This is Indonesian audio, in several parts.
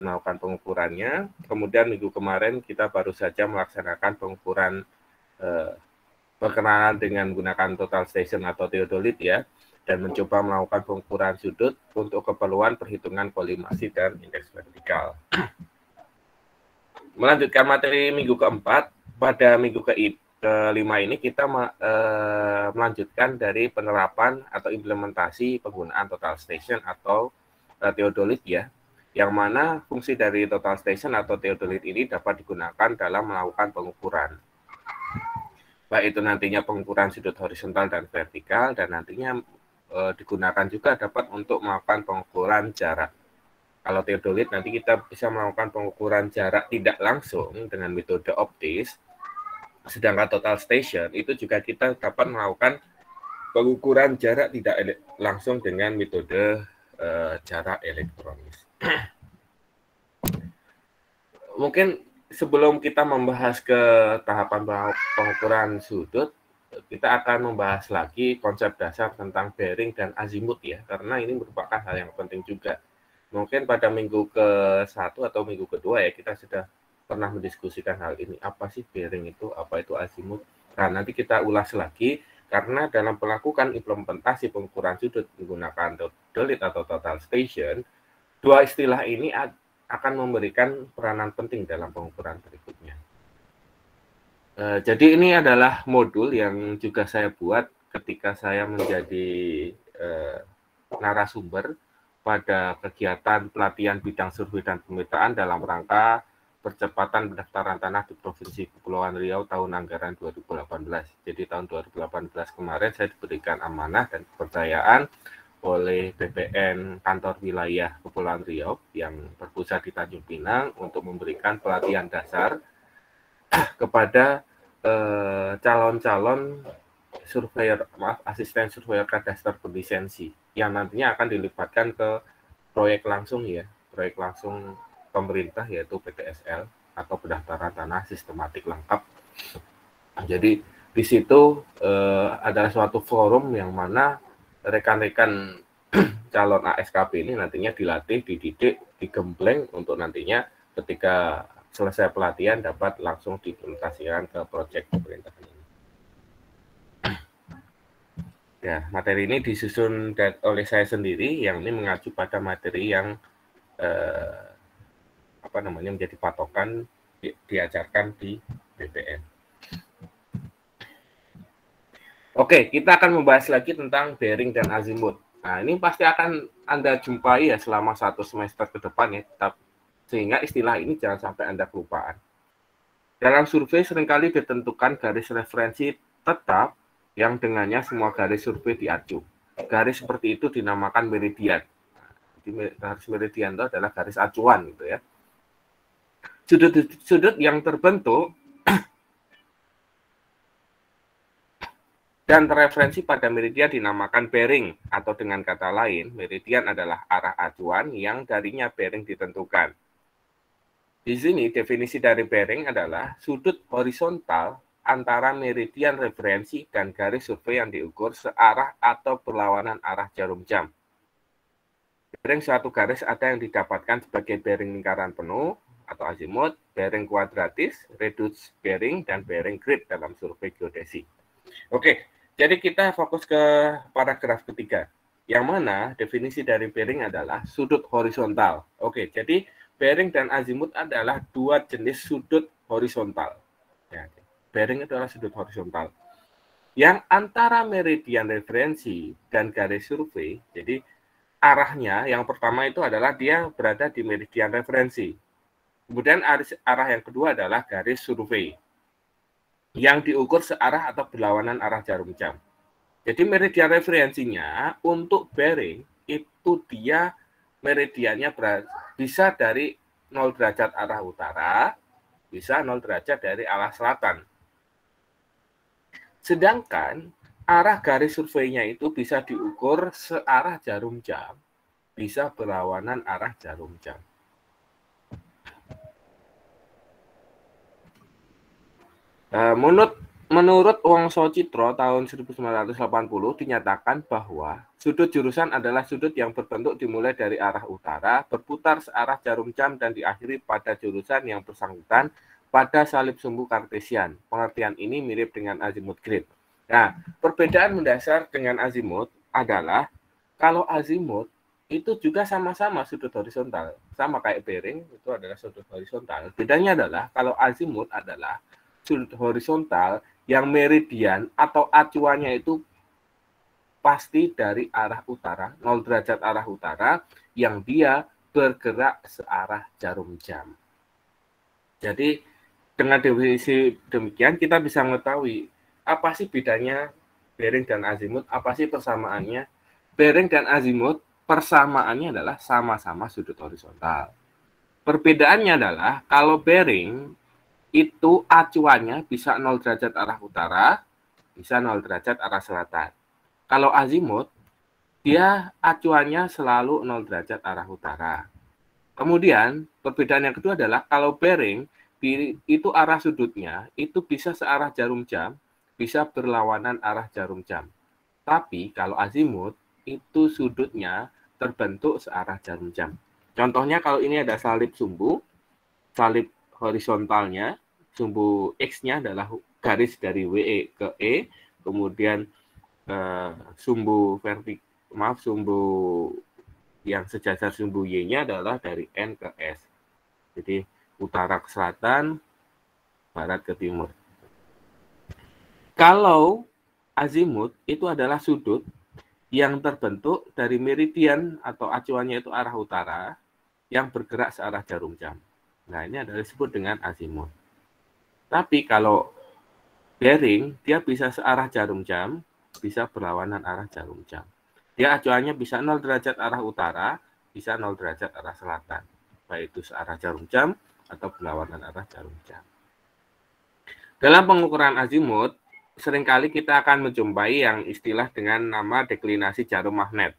melakukan pengukurannya. Kemudian minggu kemarin kita baru saja melaksanakan pengukuran perkenalan dengan menggunakan total station atau theodolit ya, dan mencoba melakukan pengukuran sudut untuk keperluan perhitungan kolimasi dan indeks vertikal. Melanjutkan materi minggu keempat, pada minggu kelima ini kita melanjutkan dari penerapan atau implementasi penggunaan total station atau theodolit ya, yang mana fungsi dari total station atau theodolit ini dapat digunakan dalam melakukan pengukuran. Baik itu nantinya pengukuran sudut horizontal dan vertikal, dan nantinya digunakan juga dapat untuk melakukan pengukuran jarak. Kalau theodolit nanti kita bisa melakukan pengukuran jarak tidak langsung dengan metode optis, sedangkan total station itu juga kita dapat melakukan pengukuran jarak tidak langsung dengan metode jarak elektronis. Mungkin sebelum kita membahas ke tahapan pengukuran sudut, kita akan membahas lagi konsep dasar tentang bearing dan azimut ya, karena ini merupakan hal yang penting juga. Mungkin pada minggu ke-1 atau minggu kedua ya, kita sudah pernah mendiskusikan hal ini. Apa sih bearing itu, apa itu azimut? Nah, nanti kita ulas lagi, karena dalam melakukan implementasi pengukuran sudut menggunakan theodolit atau total station, dua istilah ini akan memberikan peranan penting dalam pengukuran berikutnya. Jadi ini adalah modul yang juga saya buat ketika saya menjadi narasumber pada kegiatan pelatihan bidang survei dan pemetaan dalam rangka percepatan pendaftaran tanah di Provinsi Kepulauan Riau tahun anggaran 2018. Jadi tahun 2018 kemarin saya diberikan amanah dan kepercayaan oleh BPN Kantor Wilayah Kepulauan Riau yang berpusat di Tanjung Pinang untuk memberikan pelatihan dasar kepada calon-calon surveyor, asisten surveyor kadaster berlisensi yang nantinya akan dilibatkan ke proyek langsung ya, proyek langsung pemerintah yaitu PTSL atau pendaftaran tanah sistematik lengkap. Jadi di situ adalah suatu forum yang mana rekan-rekan calon ASKP ini nantinya dilatih, dididik, digembleng untuk nantinya ketika selesai pelatihan dapat langsung diimplementasikan ke proyek pemerintahan ini. Ya, materi ini disusun oleh saya sendiri yang ini mengacu pada materi yang menjadi patokan diajarkan di BPN. Oke, kita akan membahas lagi tentang bearing dan azimut. Nah, ini pasti akan Anda jumpai ya selama 1 semester ke depan ya, sehingga istilah ini jangan sampai Anda kelupaan. Dalam survei seringkali ditentukan garis referensi tetap yang dengannya semua garis survei diacu. Garis seperti itu dinamakan meridian. Garis meridian itu adalah garis acuan gitu ya. Sudut-sudut yang terbentuk dan terreferensi pada meridian dinamakan bearing, atau dengan kata lain, meridian adalah arah acuan yang darinya bearing ditentukan. Di sini definisi dari bearing adalah sudut horizontal antara meridian referensi dan garis survei yang diukur searah atau berlawanan arah jarum jam. Bearing suatu garis ada yang didapatkan sebagai bearing lingkaran penuh atau azimut, bearing kuadratis, reduced bearing, dan bearing grid dalam survei geodesi. Oke, jadi kita fokus ke paragraf ketiga, yang mana definisi dari bearing adalah sudut horizontal. Oke, jadi bearing dan azimut adalah dua jenis sudut horizontal. Ya, bearing adalah sudut horizontal yang antara meridian referensi dan garis survei. Jadi arahnya yang pertama itu adalah dia berada di meridian referensi. Kemudian arah yang kedua adalah garis survei yang diukur searah atau berlawanan arah jarum jam. Jadi meridian referensinya untuk bearing itu dia meridiannya bisa dari 0 derajat arah utara, bisa 0 derajat dari arah selatan. Sedangkan arah garis surveinya itu bisa diukur searah jarum jam, bisa berlawanan arah jarum jam. Menurut Wongso Citro tahun 1980 dinyatakan bahwa sudut jurusan adalah sudut yang berbentuk dimulai dari arah utara, berputar searah jarum jam dan diakhiri pada jurusan yang bersangkutan pada salib sumbu kartesian. Pengertian ini mirip dengan azimuth grid. Nah, perbedaan mendasar dengan azimuth adalah kalau azimuth itu juga sama-sama sudut horizontal, sama kayak bearing itu adalah sudut horizontal. Bedanya adalah kalau azimuth adalah sudut horizontal yang meridian atau acuannya itu pasti dari arah utara, 0 derajat arah utara, yang dia bergerak searah jarum jam. Jadi dengan definisi demikian kita bisa mengetahui apa sih bedanya bearing dan azimuth, apa sih persamaannya. Bearing dan azimuth persamaannya adalah sama-sama sudut horizontal. Perbedaannya adalah kalau bearing itu acuannya bisa 0 derajat arah utara, bisa 0 derajat arah selatan. Kalau azimuth, dia acuannya selalu 0 derajat arah utara. Kemudian, perbedaan yang kedua adalah kalau bearing, itu arah sudutnya, itu bisa searah jarum jam, bisa berlawanan arah jarum jam. Tapi kalau azimuth, itu sudutnya terbentuk searah jarum jam. Contohnya kalau ini ada salib sumbu, salib horizontalnya, sumbu X-nya adalah garis dari WE ke E, kemudian sumbu sumbu yang sejajar sumbu Y-nya adalah dari N ke S. Jadi utara ke selatan, barat ke timur. Kalau azimuth itu adalah sudut yang terbentuk dari meridian atau acuannya itu arah utara yang bergerak searah jarum jam. Nah, ini adalah disebut dengan azimuth. Tapi kalau bearing, dia bisa searah jarum jam, bisa berlawanan arah jarum jam. Dia acuannya bisa 0 derajat arah utara, bisa 0 derajat arah selatan. Baik itu searah jarum jam atau berlawanan arah jarum jam. Dalam pengukuran azimuth, seringkali kita akan menjumpai yang istilah dengan nama deklinasi jarum magnet.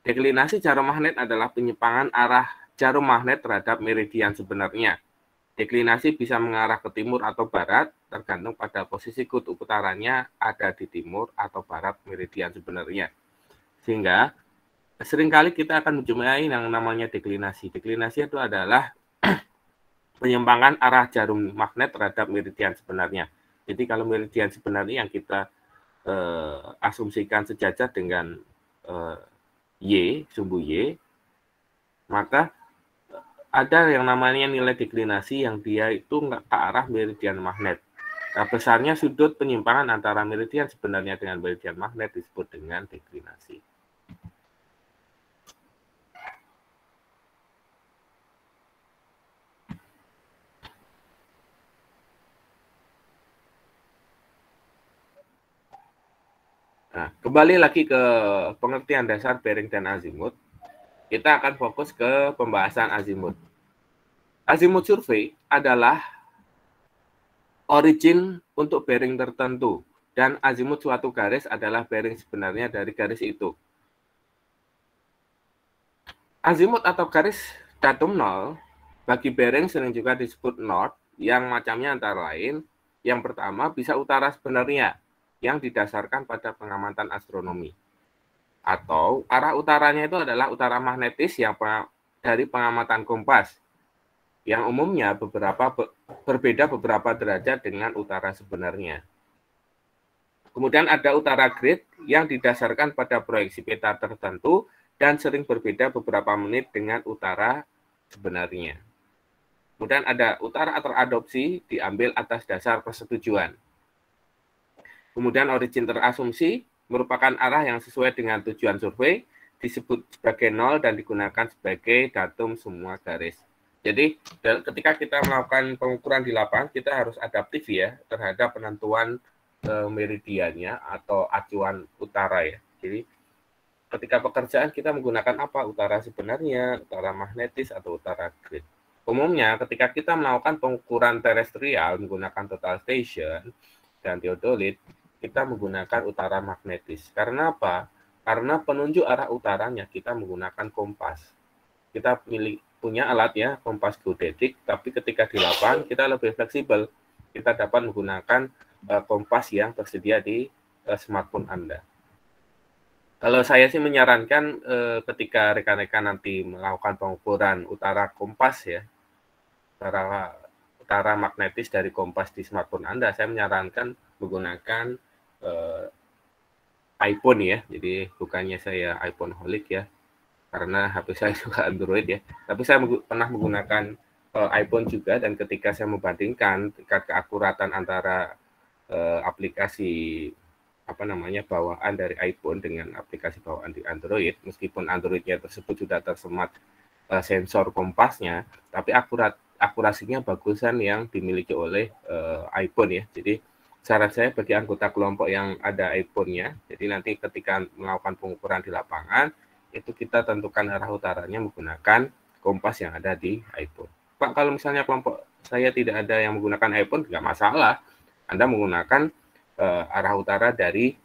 Deklinasi jarum magnet adalah penyimpangan arah jarum magnet terhadap meridian sebenarnya. Deklinasi bisa mengarah ke timur atau barat, tergantung pada posisi kutub utaranya ada di timur atau barat meridian sebenarnya. Sehingga seringkali kita akan menjumpai yang namanya deklinasi. Deklinasi itu adalah penyimpangan arah jarum magnet terhadap meridian sebenarnya. Jadi kalau meridian sebenarnya yang kita asumsikan sejajar dengan Y, sumbu Y, maka ada yang namanya nilai deklinasi yang dia itu nggak ke arah meridian magnet. Nah, besarnya sudut penyimpangan antara meridian sebenarnya dengan meridian magnet disebut dengan deklinasi. Nah, kembali lagi ke pengertian dasar bearing dan azimuth. Kita akan fokus ke pembahasan azimuth. Azimuth survey adalah origin untuk bearing tertentu, dan azimuth suatu garis adalah bearing sebenarnya dari garis itu. Azimuth atau garis datum 0 bagi bearing sering juga disebut north, yang macamnya antara lain, yang pertama bisa utara sebenarnya, yang didasarkan pada pengamatan astronomi. Atau arah utaranya itu adalah utara magnetis yang dari pengamatan kompas, yang umumnya berbeda beberapa derajat dengan utara sebenarnya. Kemudian ada utara grid yang didasarkan pada proyeksi peta tertentu dan sering berbeda beberapa menit dengan utara sebenarnya. Kemudian ada utara teradopsi diambil atas dasar persetujuan. Kemudian origin terasumsi merupakan arah yang sesuai dengan tujuan survei, disebut sebagai 0 dan digunakan sebagai datum semua garis. Jadi ketika kita melakukan pengukuran di lapangan, kita harus adaptif ya terhadap penentuan meridiannya atau acuan utara ya. Jadi ketika pekerjaan kita menggunakan apa? Utara sebenarnya, utara magnetis, atau utara grid. Umumnya ketika kita melakukan pengukuran terestrial menggunakan total station dan theodolit, kita menggunakan utara magnetis. Karena apa? Karena penunjuk arah utaranya kita menggunakan kompas. Kita punya alat ya, kompas geodetik, tapi ketika di lapangan kita lebih fleksibel. Kita dapat menggunakan kompas yang tersedia di smartphone Anda. Kalau saya sih menyarankan ketika rekan-rekan nanti melakukan pengukuran utara kompas ya, utara magnetis dari kompas di smartphone Anda, saya menyarankan menggunakan iPhone ya. Jadi bukannya saya iPhone holic ya, karena HP saya juga Android ya. Tapi saya pernah menggunakan iPhone juga, dan ketika saya membandingkan tingkat keakuratan antara aplikasi bawaan dari iPhone dengan aplikasi bawaan di Android, meskipun Androidnya tersebut sudah tersemat sensor kompasnya, tapi akurasinya bagusan yang dimiliki oleh iPhone ya. Jadi saran saya bagi anggota kelompok yang ada iPhone-nya, jadi nanti ketika melakukan pengukuran di lapangan, itu kita tentukan arah utaranya menggunakan kompas yang ada di iPhone. Pak, kalau misalnya kelompok saya tidak ada yang menggunakan iPhone, nggak masalah. Anda menggunakan arah utara dari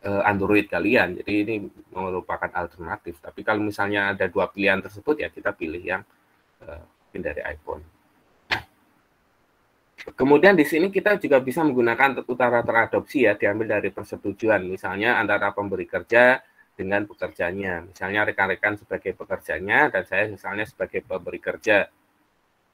Android kalian. Jadi ini merupakan alternatif. Tapi kalau misalnya ada dua pilihan tersebut, ya kita pilih yang dari iPhone. Kemudian di sini kita juga bisa menggunakan utara teradopsi ya, diambil dari persetujuan. Misalnya antara pemberi kerja dengan pekerjanya. Misalnya rekan-rekan sebagai pekerjanya dan saya misalnya sebagai pemberi kerja.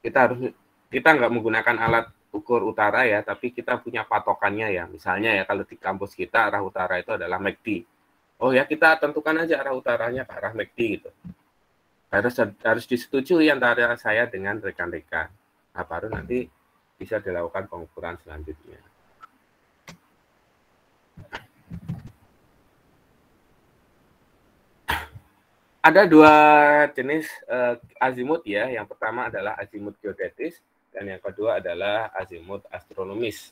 Kita nggak menggunakan alat ukur utara ya, tapi kita punya patokannya ya. Misalnya ya, kalau di kampus kita arah utara itu adalah MACD. Oh ya, kita tentukan aja arah utaranya ke arah MACD gitu. Harus disetujui antara saya dengan rekan-rekan. Nah, baru nanti bisa dilakukan pengukuran selanjutnya. Ada dua jenis azimut ya. Yang pertama adalah azimut geodetis, dan yang kedua adalah azimut astronomis.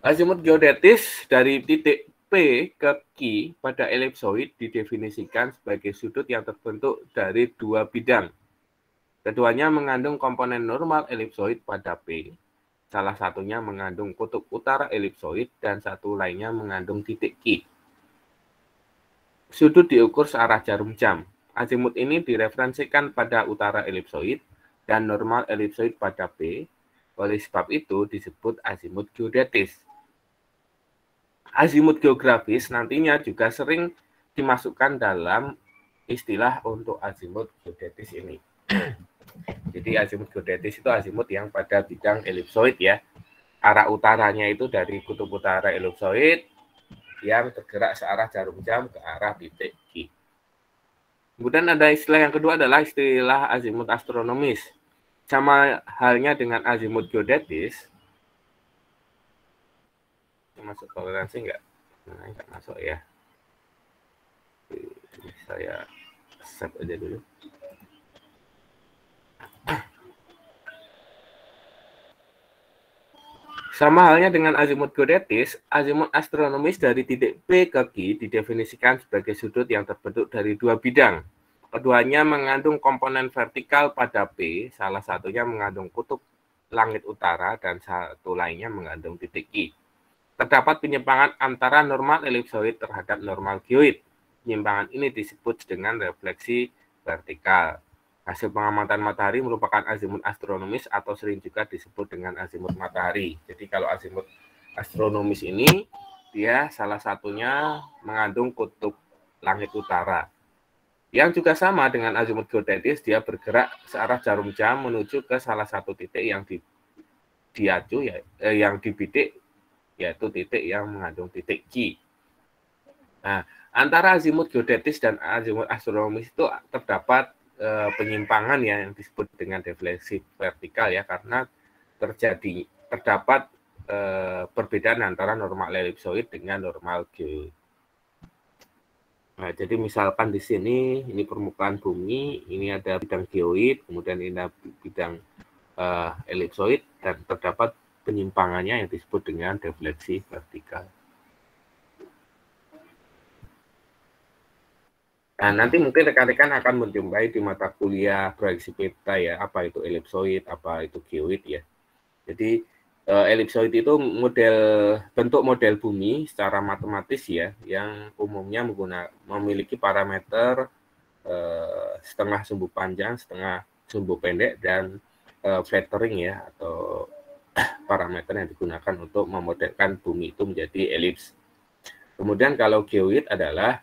Azimut geodetis dari titik P ke Q pada elipsoid didefinisikan sebagai sudut yang terbentuk dari dua bidang. Keduanya mengandung komponen normal elipsoid pada P. Salah satunya mengandung kutub utara elipsoid dan satu lainnya mengandung titik Q. Sudut diukur searah jarum jam. Azimut ini direferensikan pada utara elipsoid dan normal elipsoid pada P. Oleh sebab itu disebut azimut geodetis. Azimut geografis nantinya juga sering dimasukkan dalam istilah untuk azimut geodetis ini. Jadi azimut geodetis itu azimut yang pada bidang elipsoid ya. Arah utaranya itu dari kutub utara elipsoid yang bergerak searah jarum jam ke arah titik Q. Kemudian ada istilah yang kedua adalah istilah azimut astronomis. Sama halnya dengan azimut geodetis. Masuk toleransi enggak? Nah, enggak masuk ya. Saya save aja dulu. Sama halnya dengan azimut geodetis, azimut astronomis dari titik P ke Q didefinisikan sebagai sudut yang terbentuk dari dua bidang. Keduanya mengandung komponen vertikal pada P, salah satunya mengandung kutub langit utara dan satu lainnya mengandung titik Q. Terdapat penyimpangan antara normal elipsoid terhadap normal geoid. Penyimpangan ini disebut dengan refleksi vertikal. Hasil pengamatan matahari merupakan azimut astronomis atau sering juga disebut dengan azimut matahari. Jadi kalau azimut astronomis ini, dia salah satunya mengandung kutub langit utara. Yang juga sama dengan azimut geodetis, dia bergerak searah jarum jam menuju ke salah satu titik yang diacu, yang dibidik, yaitu titik yang mengandung titik Q. Nah, antara azimut geodetis dan azimut astronomis itu terdapat penyimpangan ya, yang disebut dengan defleksi vertikal ya, karena terdapat perbedaan antara normal elipsoid dengan normal geoid. Nah, jadi misalkan di sini ini permukaan bumi, ini ada bidang geoid, kemudian ini ada bidang elipsoid, dan terdapat penyimpangannya yang disebut dengan defleksi vertikal. Nah, nanti mungkin rekan-rekan akan menjumpai di mata kuliah proyeksi peta ya, apa itu elipsoid, apa itu geoid ya. Jadi Elipsoid itu bentuk model bumi secara matematis ya, yang umumnya memiliki parameter setengah sumbu panjang, setengah sumbu pendek, dan flattering ya, atau parameter yang digunakan untuk memodelkan bumi itu menjadi elips. Kemudian kalau geoid adalah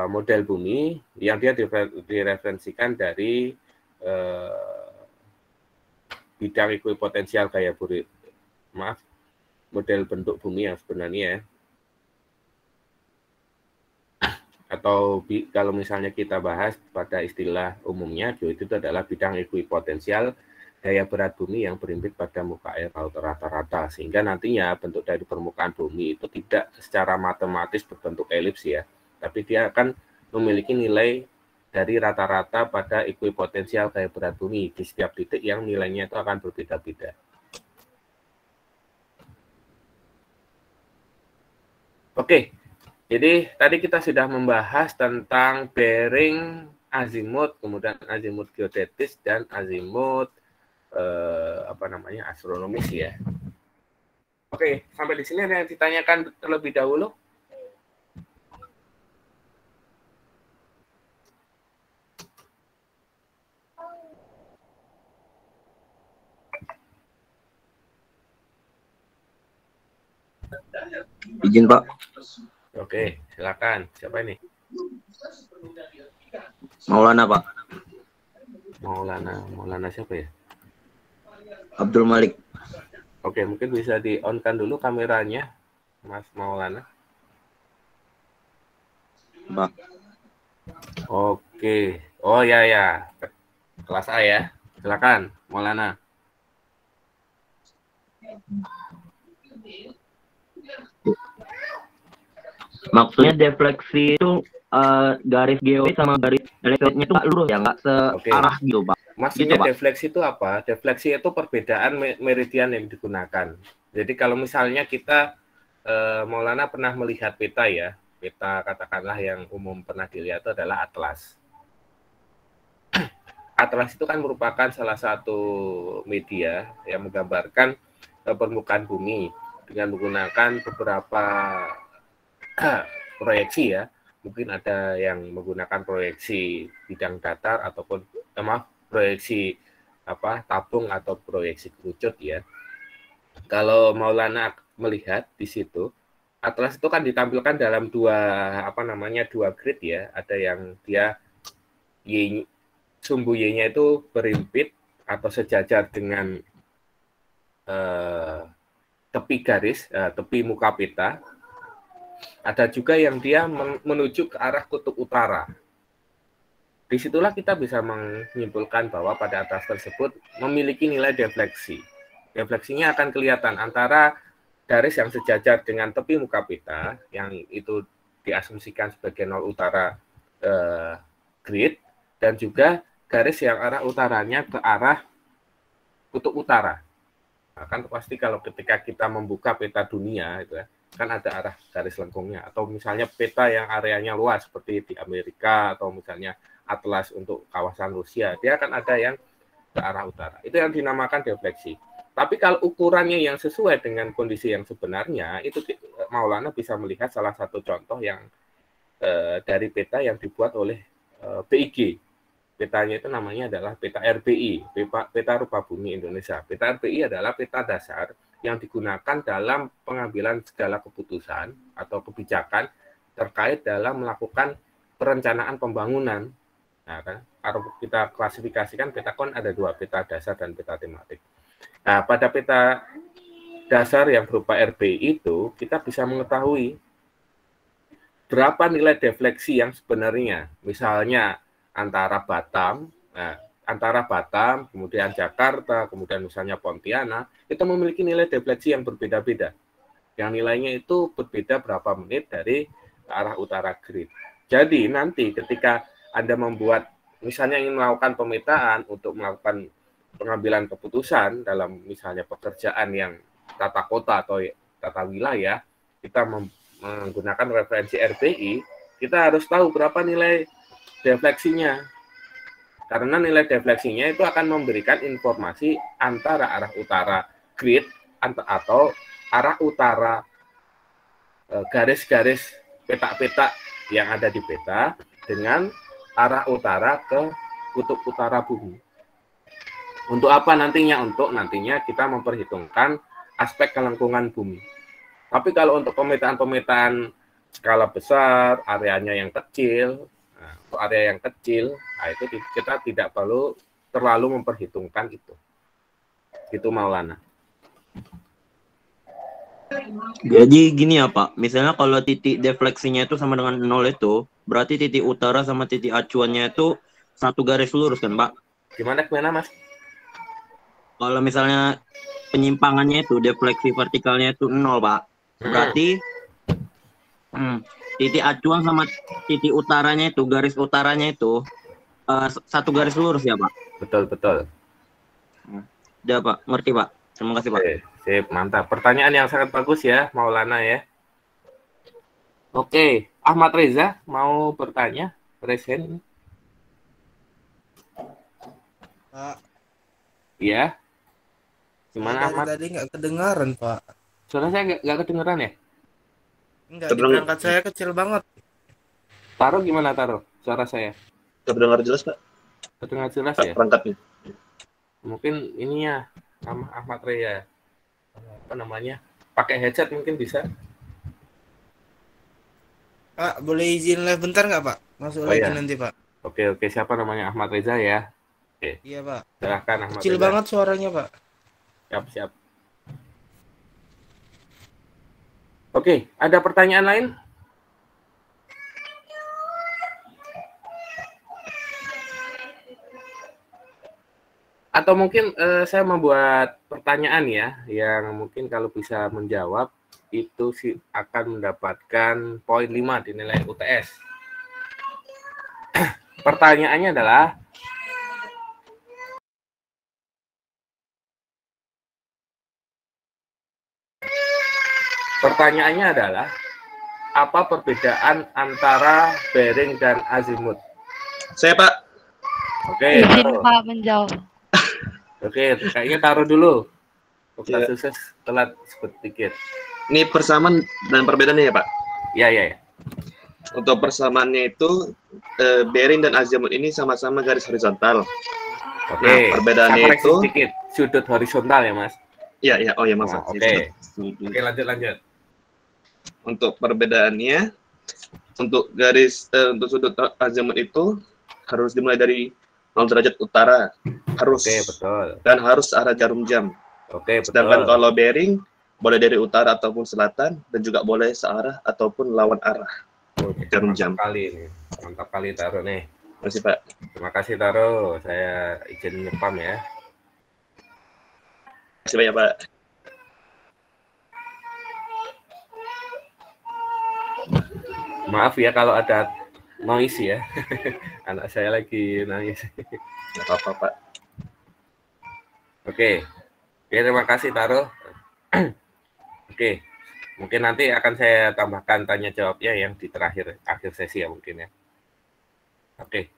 model bumi yang dia direferensikan dari bidang ekuipotensial gaya Fourier, model bentuk bumi yang sebenarnya ya. Atau kalau misalnya kita bahas pada istilah umumnya, geoid itu adalah bidang ekuipotensial gaya berat bumi yang berimpit pada muka air laut rata-rata, sehingga nantinya bentuk dari permukaan bumi itu tidak secara matematis berbentuk elips ya, tapi dia akan memiliki nilai dari rata-rata pada ekuipotensial gaya berat bumi di setiap titik yang nilainya itu akan berbeda-beda. Oke, jadi tadi kita sudah membahas tentang bearing azimut, kemudian azimut geodetis dan azimut astronomis ya. Oke, sampai di sini ada yang ditanyakan terlebih dahulu. Izin Pak. Oke, silakan. Siapa ini? Maulana Pak. Maulana siapa ya? Abdul Malik. Oke, mungkin bisa di-on-kan dulu kameranya, Mas Maulana. Pak. Oke. Oh ya. Kelas A ya. Silakan, Maulana. Maksudnya defleksi itu garis geoid sama garis elektrodnya itu nggak lurus ya, nggak searah gitu Pak. Maksudnya gitu, Pak. Defleksi itu apa? Defleksi itu perbedaan meridian yang digunakan. Jadi kalau misalnya kita Maulana pernah melihat peta ya, peta katakanlah yang umum pernah dilihat itu adalah atlas. Atlas itu kan merupakan salah satu media yang menggambarkan permukaan bumi dengan menggunakan beberapa proyeksi ya. Mungkin ada yang menggunakan proyeksi bidang datar ataupun proyeksi tabung atau proyeksi kerucut ya. Kalau Maulana melihat di situ, atlas itu kan ditampilkan dalam dua grid ya. Ada yang dia sumbu Y-nya itu berimpit atau sejajar dengan tepi garis, tepi muka peta. Ada juga yang dia menuju ke arah kutub utara. Disitulah kita bisa menyimpulkan bahwa pada atlas tersebut memiliki nilai defleksi. Defleksinya akan kelihatan antara garis yang sejajar dengan tepi muka peta, yang itu diasumsikan sebagai nol utara grid, dan juga garis yang arah utaranya ke arah kutub utara. Nah, kan pasti kalau ketika kita membuka peta dunia itu ya, kan ada arah garis lengkungnya, atau misalnya peta yang areanya luas seperti di Amerika atau misalnya atlas untuk kawasan Rusia, dia akan ada yang ke arah utara. Itu yang dinamakan defleksi. Tapi kalau ukurannya yang sesuai dengan kondisi yang sebenarnya, itu Maulana bisa melihat salah satu contoh yang dari peta yang dibuat oleh BIG. Petanya itu namanya adalah peta RBI, peta rupa bumi Indonesia. Peta RBI adalah peta dasar yang digunakan dalam pengambilan segala keputusan atau kebijakan terkait dalam melakukan perencanaan pembangunan. Nah, kan, kalau kita klasifikasikan peta kan ada dua, peta dasar dan peta tematik. Nah, pada peta dasar yang berupa RBI itu, kita bisa mengetahui berapa nilai defleksi yang sebenarnya. Misalnya, antara Batam, kemudian Jakarta, kemudian misalnya Pontianak, itu memiliki nilai defleksi yang berbeda-beda. Yang nilainya itu berbeda berapa menit dari arah utara grid. Jadi nanti ketika Anda membuat, misalnya ingin melakukan pemetaan untuk melakukan pengambilan keputusan dalam misalnya pekerjaan yang tata kota atau tata wilayah, kita menggunakan referensi RBI, kita harus tahu berapa nilai defleksinya. Karena nilai defleksinya itu akan memberikan informasi antara arah utara grid atau arah utara garis-garis petak-petak yang ada di peta dengan arah utara ke kutub utara bumi. Untuk apa nantinya? Untuk nantinya kita memperhitungkan aspek kelengkungan bumi. Tapi kalau untuk pemetaan skala besar, areanya yang kecil, untuk area yang kecil, nah itu kita tidak perlu terlalu memperhitungkan itu. Itu Maulana. Jadi gini ya Pak, misalnya kalau titik defleksinya itu sama dengan 0 itu, berarti titik utara sama titik acuannya itu satu garis lurus kan Pak? Gimana Mas? Kalau misalnya penyimpangannya itu, defleksi vertikalnya itu 0 Pak, berarti titik acuan sama titik utaranya itu, garis utaranya itu satu garis lurus ya Pak? Betul. Udah Pak, ngerti Pak. Terima kasih Pak. Sip, mantap. Pertanyaan yang sangat bagus ya, Maulana ya. Oke, Ahmad Reza mau bertanya? Present. Pak. Iya. Gimana Ahmad? Tadi nggak kedengaran Pak. Suara saya nggak kedengeran ya? Enggak, di perangkat saya kecil banget. Taruh gimana taruh? Suara saya. Terdengar jelas Pak? Terdengar jelas ya? Perangkatnya. Mungkin ininya sama Ahmad Reza. Apa namanya? Pakai headset mungkin bisa. Pak, boleh izin live bentar nggak Pak? Masuk lagi nanti Pak. Oke, siapa namanya? Ahmad Reza ya? Oke. Iya Pak. Silahkan Ahmad Kecil Reza. banget suaranya Pak. Siap. Oke, ada pertanyaan lain? Atau mungkin saya membuat pertanyaan ya, yang mungkin kalau bisa menjawab itu sih akan mendapatkan poin 5 di nilai UTS. Pertanyaannya adalah, apa perbedaan antara bearing dan azimut? Saya Pak. Oke, izin Pak menjawab. Oke, kayaknya taruh dulu. Dokter Sukses telat sedikit. Ini persamaan dan perbedaannya ya Pak? Iya. Untuk persamaannya itu bearing dan azimut ini sama-sama garis horizontal. Oke. Nah, perbedaannya itu sedikit sudut horizontal ya Mas? Iya. Oh ya Mas. Oke, lanjut. Untuk perbedaannya, untuk garis untuk sudut azimut itu harus dimulai dari 0 derajat utara, harus. Oke, betul. Dan harus arah jarum jam. Oke, betul. Sedangkan kalau bearing boleh dari utara ataupun selatan dan juga boleh searah ataupun lawan arah. Oke, jarum jam. Mantap kali taruh nih. Terima kasih Pak. Terima kasih taruh. Saya izin nyepam ya. Terima kasih banyak Pak. Maaf ya kalau ada noise ya. Anak saya lagi nangis. Nggak apa-apa Pak. Oke, terima kasih taruh. Oke, mungkin nanti akan saya tambahkan tanya jawabnya yang di akhir sesi ya mungkin ya. Oke,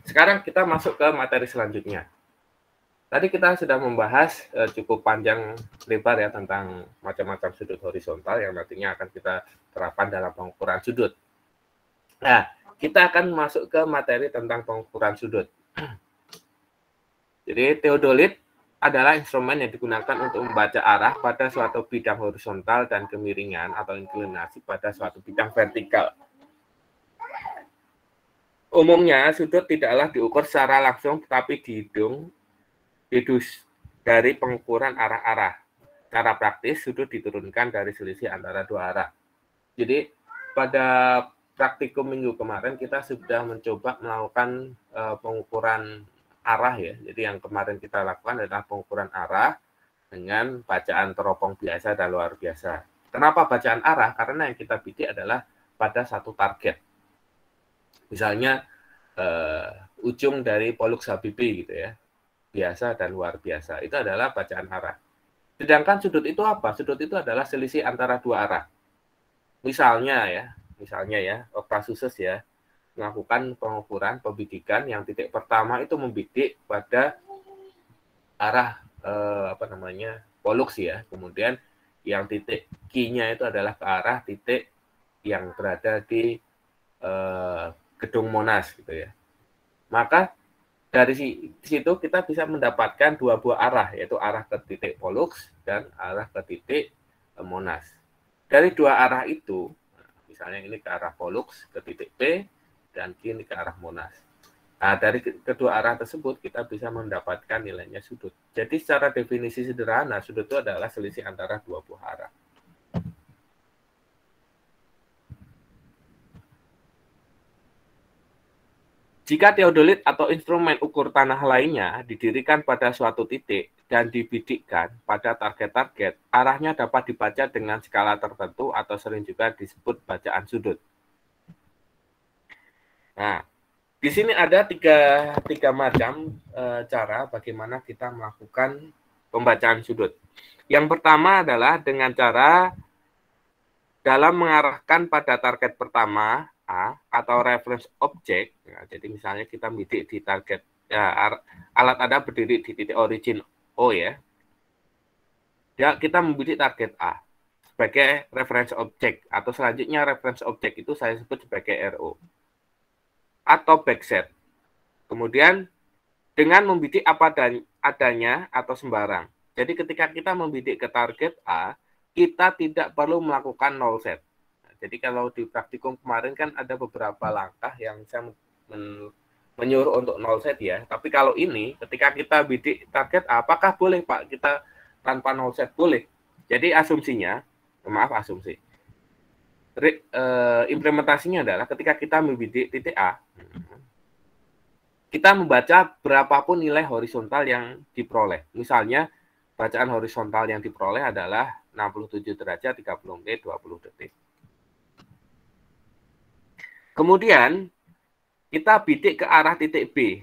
sekarang kita masuk ke materi selanjutnya. Tadi kita sudah membahas cukup panjang lebar ya tentang macam-macam sudut horizontal yang nantinya akan kita terapkan dalam pengukuran sudut. Nah, kita akan masuk ke materi tentang pengukuran sudut. Jadi, teodolit adalah instrumen yang digunakan untuk membaca arah pada suatu bidang horizontal dan kemiringan atau inklinasi pada suatu bidang vertikal. Umumnya, sudut tidaklah diukur secara langsung, tetapi dihitung dari pengukuran arah-arah. Cara praktis, sudut diturunkan dari selisih antara dua arah. Jadi, pada praktikum minggu kemarin, kita sudah mencoba melakukan pengukuran arah ya. Jadi, yang kemarin kita lakukan adalah pengukuran arah dengan bacaan teropong biasa dan luar biasa. Kenapa bacaan arah? Karena yang kita bidik adalah pada satu target. Misalnya, ujung dari Pollux Habibie gitu ya. Biasa dan luar biasa. Itu adalah bacaan arah. Sedangkan sudut itu apa? Sudut itu adalah selisih antara dua arah. Misalnya ya, Optasuses ya, melakukan pengukuran pembidikan yang titik pertama itu membidik pada arah polux ya. Kemudian yang titik Q-nya itu adalah ke arah titik yang berada di gedung Monas gitu ya. Maka dari situ kita bisa mendapatkan dua buah arah, yaitu arah ke titik Pollux dan arah ke titik Monas. Dari dua arah itu, misalnya ini ke arah Pollux ke titik P dan ini ke arah Monas. Nah, dari kedua arah tersebut kita bisa mendapatkan nilainya sudut. Jadi secara definisi sederhana, sudut itu adalah selisih antara dua buah arah. Jika teodolit atau instrumen ukur tanah lainnya didirikan pada suatu titik dan dibidikkan pada target-target, arahnya dapat dibaca dengan skala tertentu atau sering juga disebut bacaan sudut. Nah, di sini ada tiga macam cara bagaimana kita melakukan pembacaan sudut. Yang pertama adalah dengan cara dalam mengarahkan pada target pertama A atau reference object. Ya, jadi misalnya kita bidik di target, ya, alat Anda berdiri di titik origin O ya. Ya, kita membidik target A sebagai reference object, atau selanjutnya reference object itu saya sebut sebagai RO. Atau backset. Kemudian dengan membidik apa adanya atau sembarang. Jadi ketika kita membidik ke target A, kita tidak perlu melakukan null set. Jadi kalau di praktikum kemarin kan ada beberapa langkah yang saya menyuruh untuk null set ya. Tapi kalau ini ketika kita bidik target A, apakah boleh Pak kita tanpa null set? Boleh. Jadi asumsinya, asumsi. Implementasinya adalah ketika kita membidik titik A, kita membaca berapapun nilai horizontal yang diperoleh. Misalnya bacaan horizontal yang diperoleh adalah 67 derajat 30 menit 20 detik. Kemudian kita bidik ke arah titik B.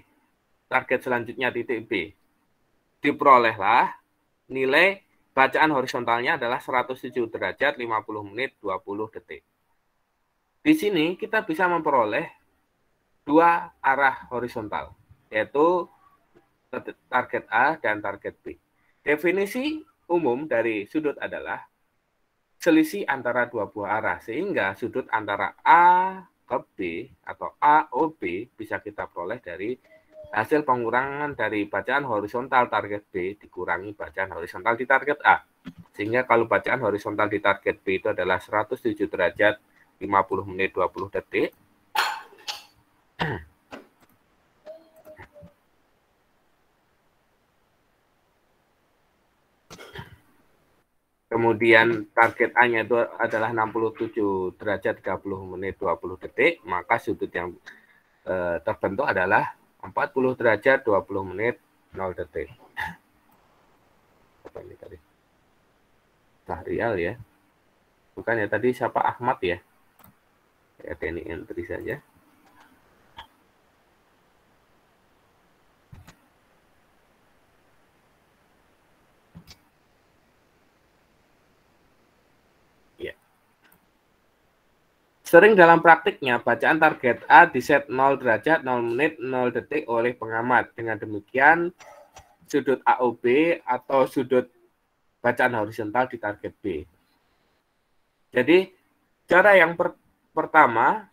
Target selanjutnya titik B. Diperolehlah nilai bacaan horizontalnya adalah 107 derajat 50 menit 20 detik. Di sini kita bisa memperoleh dua arah horizontal, yaitu target A dan target B. Definisi umum dari sudut adalah selisih antara dua buah arah, sehingga sudut antara A ke B atau AOB bisa kita peroleh dari hasil pengurangan dari bacaan horizontal target B dikurangi bacaan horizontal di target A. Sehingga kalau bacaan horizontal di target B itu adalah 107 derajat 50 menit 20 detik. Kemudian target A-nya itu adalah 67 derajat 30 menit 20 detik, maka sudut yang terbentuk adalah 40 derajat 20 menit 0 detik. Apa ini tadi? Tahrial ya. Bukan ya, tadi siapa Ahmad ya? Ya, teknik entry saja. Sering dalam praktiknya, bacaan target A diset 0 derajat, 0 menit, 0 detik oleh pengamat. Dengan demikian, sudut AOB atau sudut bacaan horizontal di target B. Jadi, cara yang pertama,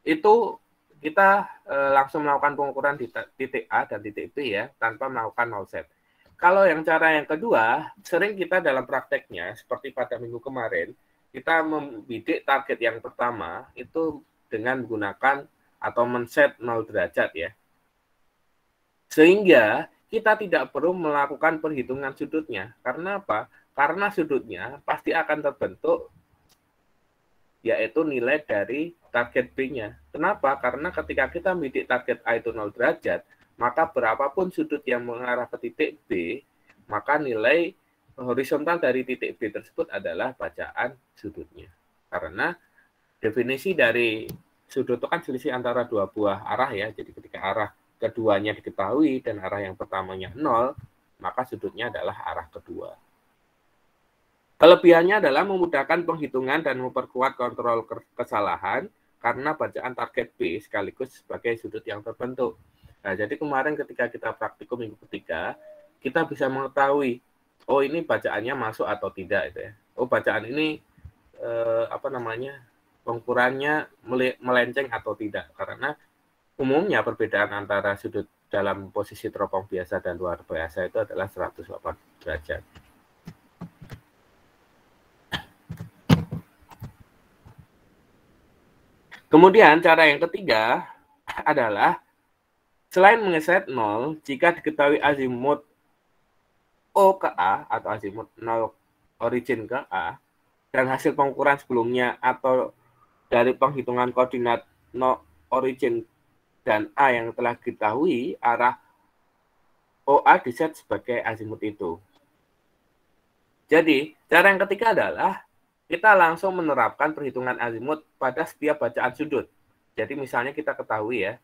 itu kita langsung melakukan pengukuran di titik A dan titik B ya, tanpa melakukan null set. Kalau yang cara yang kedua, sering kita dalam prakteknya, seperti pada minggu kemarin, kita membidik target yang pertama itu dengan menggunakan atau men-set 0 derajat ya. Sehingga kita tidak perlu melakukan perhitungan sudutnya. Karena apa? Karena sudutnya pasti akan terbentuk yaitu nilai dari target B-nya. Kenapa? Karena ketika kita membidik target A itu 0 derajat, maka berapapun sudut yang mengarah ke titik B, maka nilai horizontal dari titik B tersebut adalah bacaan sudutnya. Karena definisi dari sudut itu kan selisih antara dua buah arah ya. Jadi ketika arah keduanya diketahui dan arah yang pertamanya 0, maka sudutnya adalah arah kedua. Kelebihannya adalah memudahkan penghitungan dan memperkuat kontrol kesalahan karena bacaan target B sekaligus sebagai sudut yang terbentuk. Nah, jadi kemarin ketika kita praktikum minggu ketiga, kita bisa mengetahui, oh ini bacaannya masuk atau tidak itu ya. Oh bacaan ini pengukurannya melenceng atau tidak, karena umumnya perbedaan antara sudut dalam posisi teropong biasa dan luar biasa itu adalah 180 derajat. Kemudian cara yang ketiga adalah selain mengeset 0, jika diketahui azimut O ke A atau azimut 0 origin ke A dan hasil pengukuran sebelumnya atau dari penghitungan koordinat 0 origin dan A yang telah diketahui, arah OA diset sebagai azimut itu. Jadi, cara yang ketiga adalah kita langsung menerapkan perhitungan azimut pada setiap bacaan sudut. Jadi misalnya kita ketahui ya,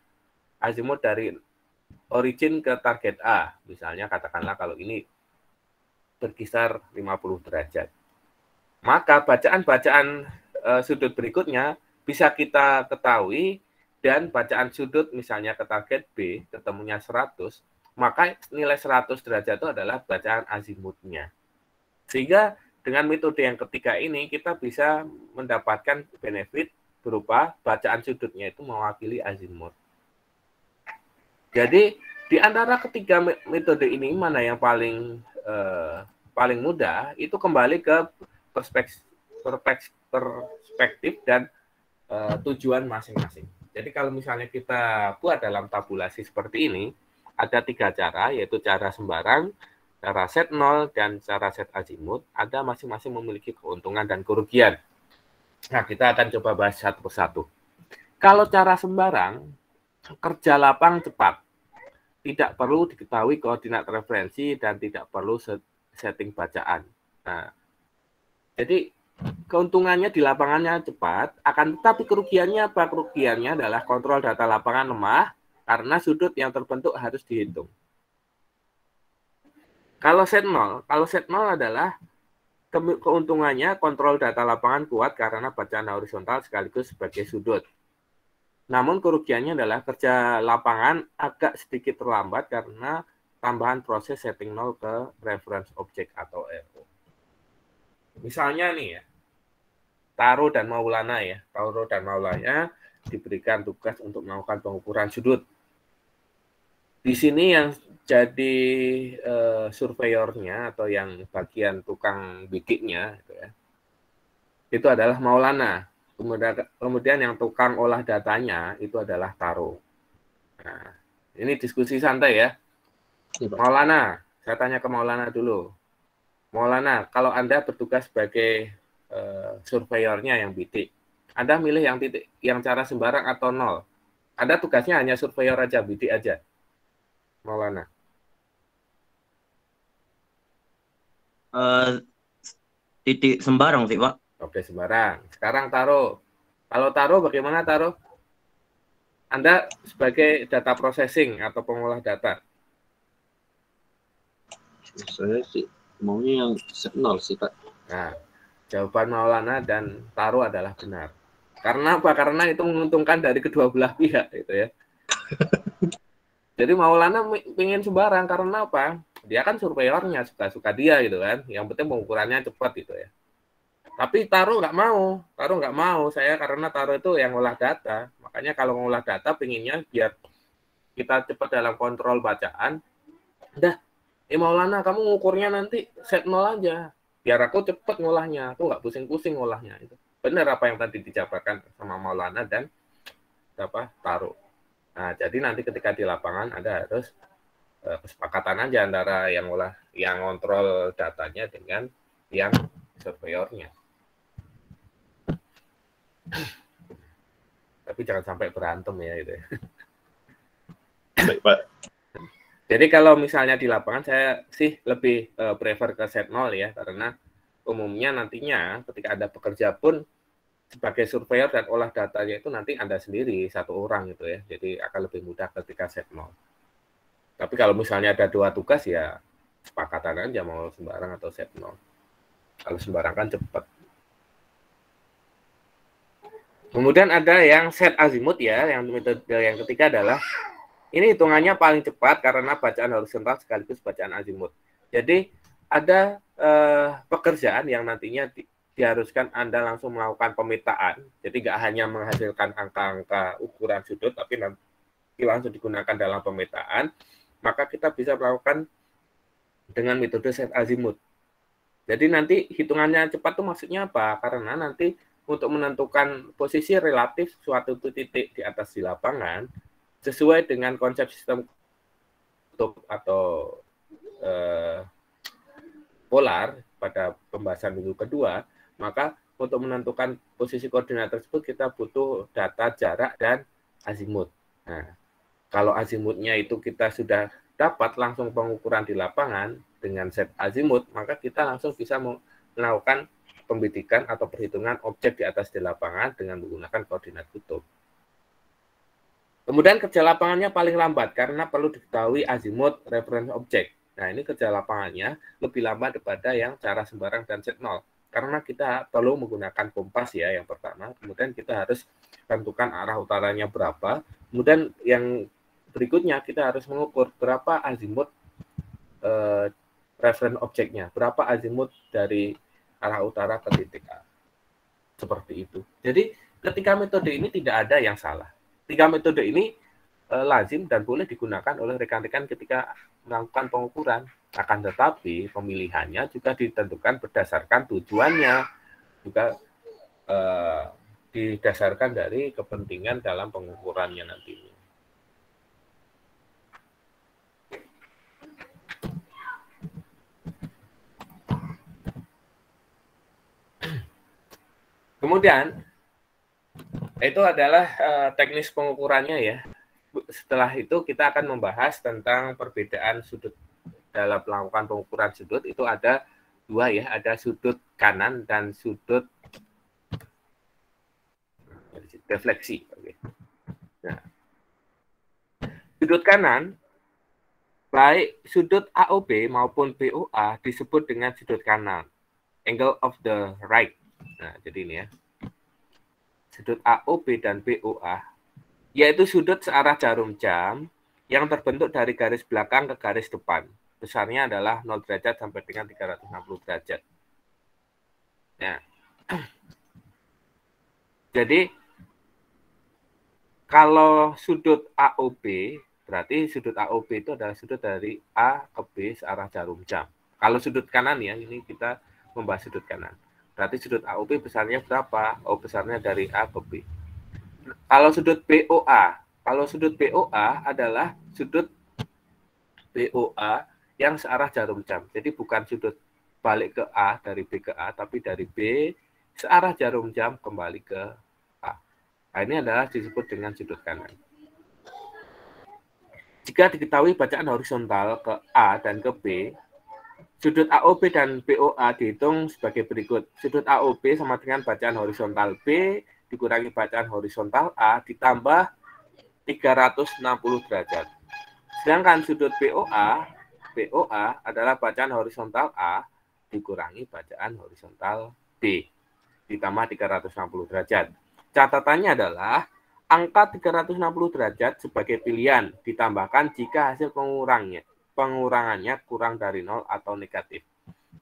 azimut dari origin ke target A. Misalnya katakanlah kalau ini berkisar 50 derajat. Maka bacaan-bacaan sudut berikutnya bisa kita ketahui, dan bacaan sudut misalnya ke target B ketemunya 100, maka nilai 100 derajat itu adalah bacaan azimutnya. Sehingga dengan metode yang ketiga ini kita bisa mendapatkan benefit berupa bacaan sudutnya itu mewakili azimut. Jadi di antara ketiga metode ini mana yang paling mudah, itu kembali ke perspektif dan tujuan masing-masing. Jadi kalau misalnya kita buat dalam tabulasi seperti ini, ada 3 cara, yaitu cara sembarang, cara set 0, dan cara set azimut. Ada masing-masing memiliki keuntungan dan kerugian. Nah, kita akan coba bahas satu persatu. Kalau cara sembarang, kerja lapang cepat. Tidak perlu diketahui koordinat referensi dan tidak perlu setting bacaan. Nah, jadi keuntungannya di lapangannya cepat, akan tetapi kerugiannya apa? Kerugiannya adalah kontrol data lapangan lemah karena sudut yang terbentuk harus dihitung. Kalau set 0 adalah keuntungannya kontrol data lapangan kuat karena bacaan horizontal sekaligus sebagai sudut. Namun kerugiannya adalah kerja lapangan agak sedikit terlambat karena tambahan proses setting 0 ke reference object atau RO. Misalnya nih ya, Taro dan Maulana ya. Taro dan Maulana diberikan tugas untuk melakukan pengukuran sudut. Di sini yang jadi surveyornya atau yang bagian tukang bidiknya itu adalah Maulana. Kemudian yang tukang olah datanya itu adalah Taro. Nah, ini diskusi santai ya. Maulana, saya tanya ke Maulana dulu. Maulana, kalau Anda bertugas sebagai surveyornya yang bidik, Anda milih yang cara sembarang atau 0? Anda tugasnya hanya surveyor aja, bidik aja. Maulana. Titik sembarang sih, Pak. Oke, sembarang. Sekarang Taro. Kalau Taro bagaimana Taro? Anda sebagai data processing atau pengolah data. Saya sih maunya yang set 0 sih, Pak. Nah, jawaban Maulana dan Taro adalah benar. Karena apa? Karena itu menguntungkan dari kedua belah pihak, gitu ya. Jadi Maulana pengen sembarang karena apa? Dia kan surveyornya, suka-suka dia gitu kan. Yang penting pengukurannya cepat gitu ya. Tapi Taro nggak mau. Saya karena Taro itu yang olah data. Makanya kalau ngolah data pengennya biar kita cepat dalam kontrol bacaan. Udah, Maulana kamu ngukurnya nanti set 0 aja. Biar aku cepat ngolahnya. Aku nggak pusing-pusing ngolahnya. Itu benar apa yang tadi dijabarkan sama Maulana dan Taro. Nah, jadi nanti ketika di lapangan ada harus kesepakatan aja antara yang ngontrol datanya dengan yang surveyornya. Tapi jangan sampai berantem ya itu. Baik, Pak. Jadi kalau misalnya di lapangan saya sih lebih prefer ke set 0 ya, karena umumnya nantinya ketika ada pekerja pun sebagai surveyor dan olah datanya itu nanti Anda sendiri satu orang gitu ya. Jadi akan lebih mudah ketika set 0. Tapi kalau misalnya ada 2 tugas ya sepakatan aja mau sembarang atau set 0. Kalau sembarang kan cepat. Kemudian ada yang set azimut ya, yang metode yang ketiga adalah Ini hitungannya paling cepat karena bacaan horizontal sekaligus bacaan azimut. Jadi ada pekerjaan yang nantinya diharuskan Anda langsung melakukan pemetaan. Jadi nggak hanya menghasilkan angka-angka ukuran sudut, tapi nanti langsung digunakan dalam pemetaan. Maka kita bisa melakukan dengan metode set azimut. Jadi nanti hitungannya cepat itu maksudnya apa? Karena nanti untuk menentukan posisi relatif suatu titik di atas di lapangan, sesuai dengan konsep sistem kutub atau polar pada pembahasan minggu kedua, maka untuk menentukan posisi koordinat tersebut kita butuh data jarak dan azimut. Nah, kalau azimutnya itu kita sudah dapat langsung pengukuran di lapangan dengan set azimut, maka kita langsung bisa melakukan pembidikan atau perhitungan objek di atas di lapangan dengan menggunakan koordinat kutub. Kemudian kerja lapangannya paling lambat karena perlu diketahui azimut reference object. Nah, ini kerja lapangannya lebih lambat daripada yang cara sembarang dan set nol. Karena kita perlu menggunakan kompas ya yang pertama. Kemudian kita harus tentukan arah utaranya berapa. Kemudian yang berikutnya kita harus mengukur berapa azimut reference object-nya. Berapa azimut dari arah utara ke titik A. Seperti itu. Jadi ketika metode ini tidak ada yang salah. 3 metode ini lazim dan boleh digunakan oleh rekan-rekan ketika melakukan pengukuran. Akan tetapi pemilihannya juga ditentukan berdasarkan tujuannya, juga didasarkan dari kepentingan dalam pengukurannya nantinya. Kemudian itu adalah teknis pengukurannya ya. Setelah itu kita akan membahas tentang perbedaan sudut dalam melakukan pengukuran sudut. Itu ada 2 ya, ada sudut kanan dan sudut defleksi. Oke. Nah, sudut kanan baik sudut AOB maupun BOA disebut dengan sudut kanan, angle of the right. Nah, jadi ini ya. Sudut AOB dan BOA, yaitu sudut searah jarum jam yang terbentuk dari garis belakang ke garis depan. Besarnya adalah 0 derajat sampai dengan 360 derajat. Nah, jadi, kalau sudut AOB, berarti sudut AOB itu adalah sudut dari A ke B searah jarum jam. Kalau sudut kanan ya, ini kita membahas sudut kanan. Berarti sudut AOB besarnya berapa? Oh, besarnya dari A ke B. Kalau sudut BOA adalah sudut BOA yang searah jarum jam. Jadi bukan sudut balik ke A dari B ke A, tapi dari B searah jarum jam kembali ke A. Nah, ini adalah disebut dengan sudut kanan. Jika diketahui bacaan horizontal ke A dan ke B, sudut AOB dan BOA dihitung sebagai berikut. Sudut AOB sama dengan bacaan horizontal B dikurangi bacaan horizontal A ditambah 360 derajat. Sedangkan sudut BOA adalah bacaan horizontal A dikurangi bacaan horizontal B ditambah 360 derajat. Catatannya adalah angka 360 derajat sebagai pilihan ditambahkan jika hasil pengurangannya kurang dari 0 atau negatif.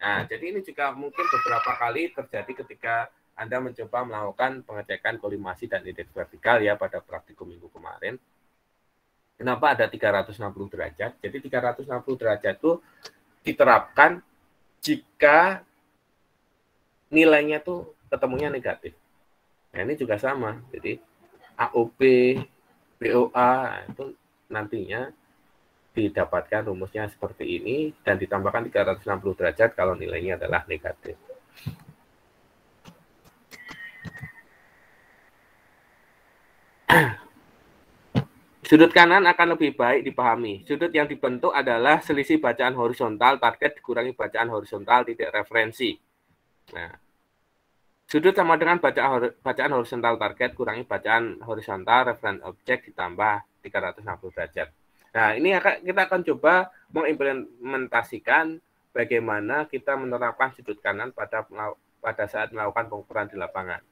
Nah, jadi ini juga mungkin beberapa kali terjadi ketika Anda mencoba melakukan pengecekan kolimasi dan indeks vertikal ya pada praktikum minggu kemarin. Kenapa ada 360 derajat? Jadi 360 derajat itu diterapkan jika nilainya tuh ketemunya negatif. Nah, ini juga sama. Jadi AOB, BOA itu nantinya didapatkan rumusnya seperti ini dan ditambahkan 360 derajat kalau nilainya adalah negatif. Sudut kanan akan lebih baik dipahami. Sudut yang dibentuk adalah selisih bacaan horizontal target dikurangi bacaan horizontal titik referensi. Nah, sudut sama dengan bacaan horizontal target kurangi bacaan horizontal reference object ditambah 360 derajat. Nah, ini kita akan coba mengimplementasikan bagaimana kita menerapkan sudut kanan pada saat melakukan pengukuran di lapangan.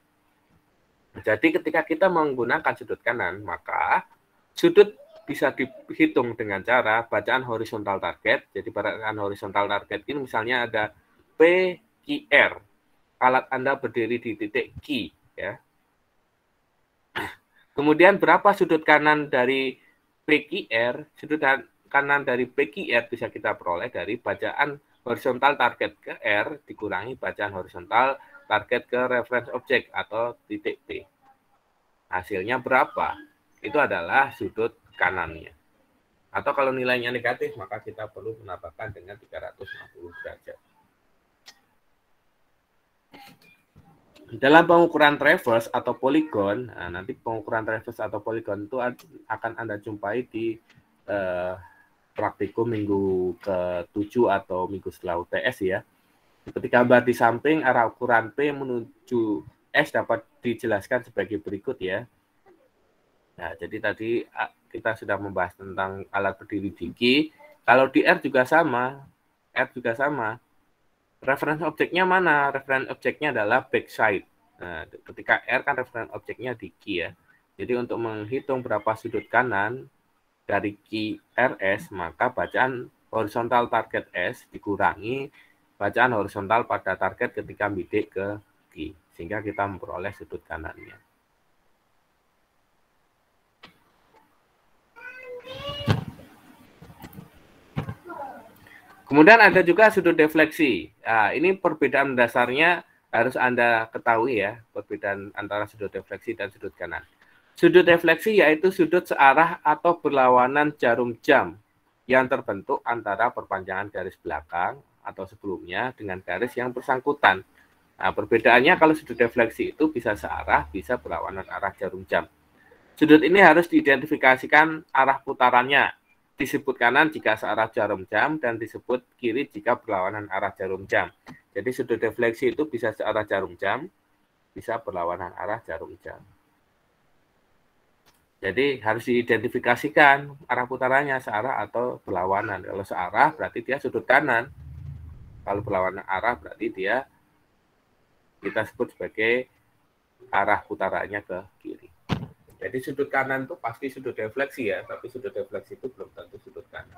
Jadi ketika kita menggunakan sudut kanan, maka sudut bisa dihitung dengan cara bacaan horizontal target. Jadi bacaan horizontal target ini misalnya ada PQR. Alat Anda berdiri di titik Q, ya. Kemudian berapa sudut kanan dari PQR? Sudut kanan dari PQR bisa kita peroleh dari bacaan horizontal target ke R dikurangi bacaan horizontal target ke reference object atau titik P. Hasilnya berapa? Itu adalah sudut kanannya. Atau kalau nilainya negatif, maka kita perlu menambahkan dengan 360 derajat. Dalam pengukuran traverse atau poligon, nah nanti pengukuran traverse atau poligon itu akan Anda jumpai di praktikum minggu ke-7 atau minggu setelah UTS ya. Seperti gambar di samping, arah ukuran P menuju S dapat dijelaskan sebagai berikut ya. Nah, jadi tadi kita sudah membahas tentang alat berdiri di Q. Kalau di R juga sama. Reference objeknya mana? Reference objeknya adalah backside. Nah, ketika R kan reference objeknya di Q ya. Jadi untuk menghitung berapa sudut kanan dari Q RS, maka bacaan horizontal target S dikurangi bacaan horizontal pada target ketika bidik ke Q. Sehingga kita memperoleh sudut kanannya. Kemudian ada juga sudut defleksi. Nah, ini perbedaan dasarnya harus Anda ketahui ya, perbedaan antara sudut defleksi dan sudut kanan. Sudut defleksi yaitu sudut searah atau berlawanan jarum jam yang terbentuk antara perpanjangan garis belakang atau sebelumnya dengan garis yang bersangkutan. Nah, perbedaannya kalau sudut defleksi itu bisa searah, bisa berlawanan arah jarum jam. Sudut ini harus diidentifikasikan arah putarannya. Disebut kanan jika searah jarum jam dan disebut kiri jika berlawanan arah jarum jam. Jadi sudut defleksi itu bisa searah jarum jam, bisa berlawanan arah jarum jam. Jadi harus diidentifikasikan arah putarannya searah atau berlawanan. Kalau searah berarti dia sudut kanan. Kalau berlawanan arah berarti dia kita sebut sebagai arah putarannya ke kiri. Jadi sudut kanan itu pasti sudut defleksi ya, tapi sudut defleksi itu belum tentu sudut kanan.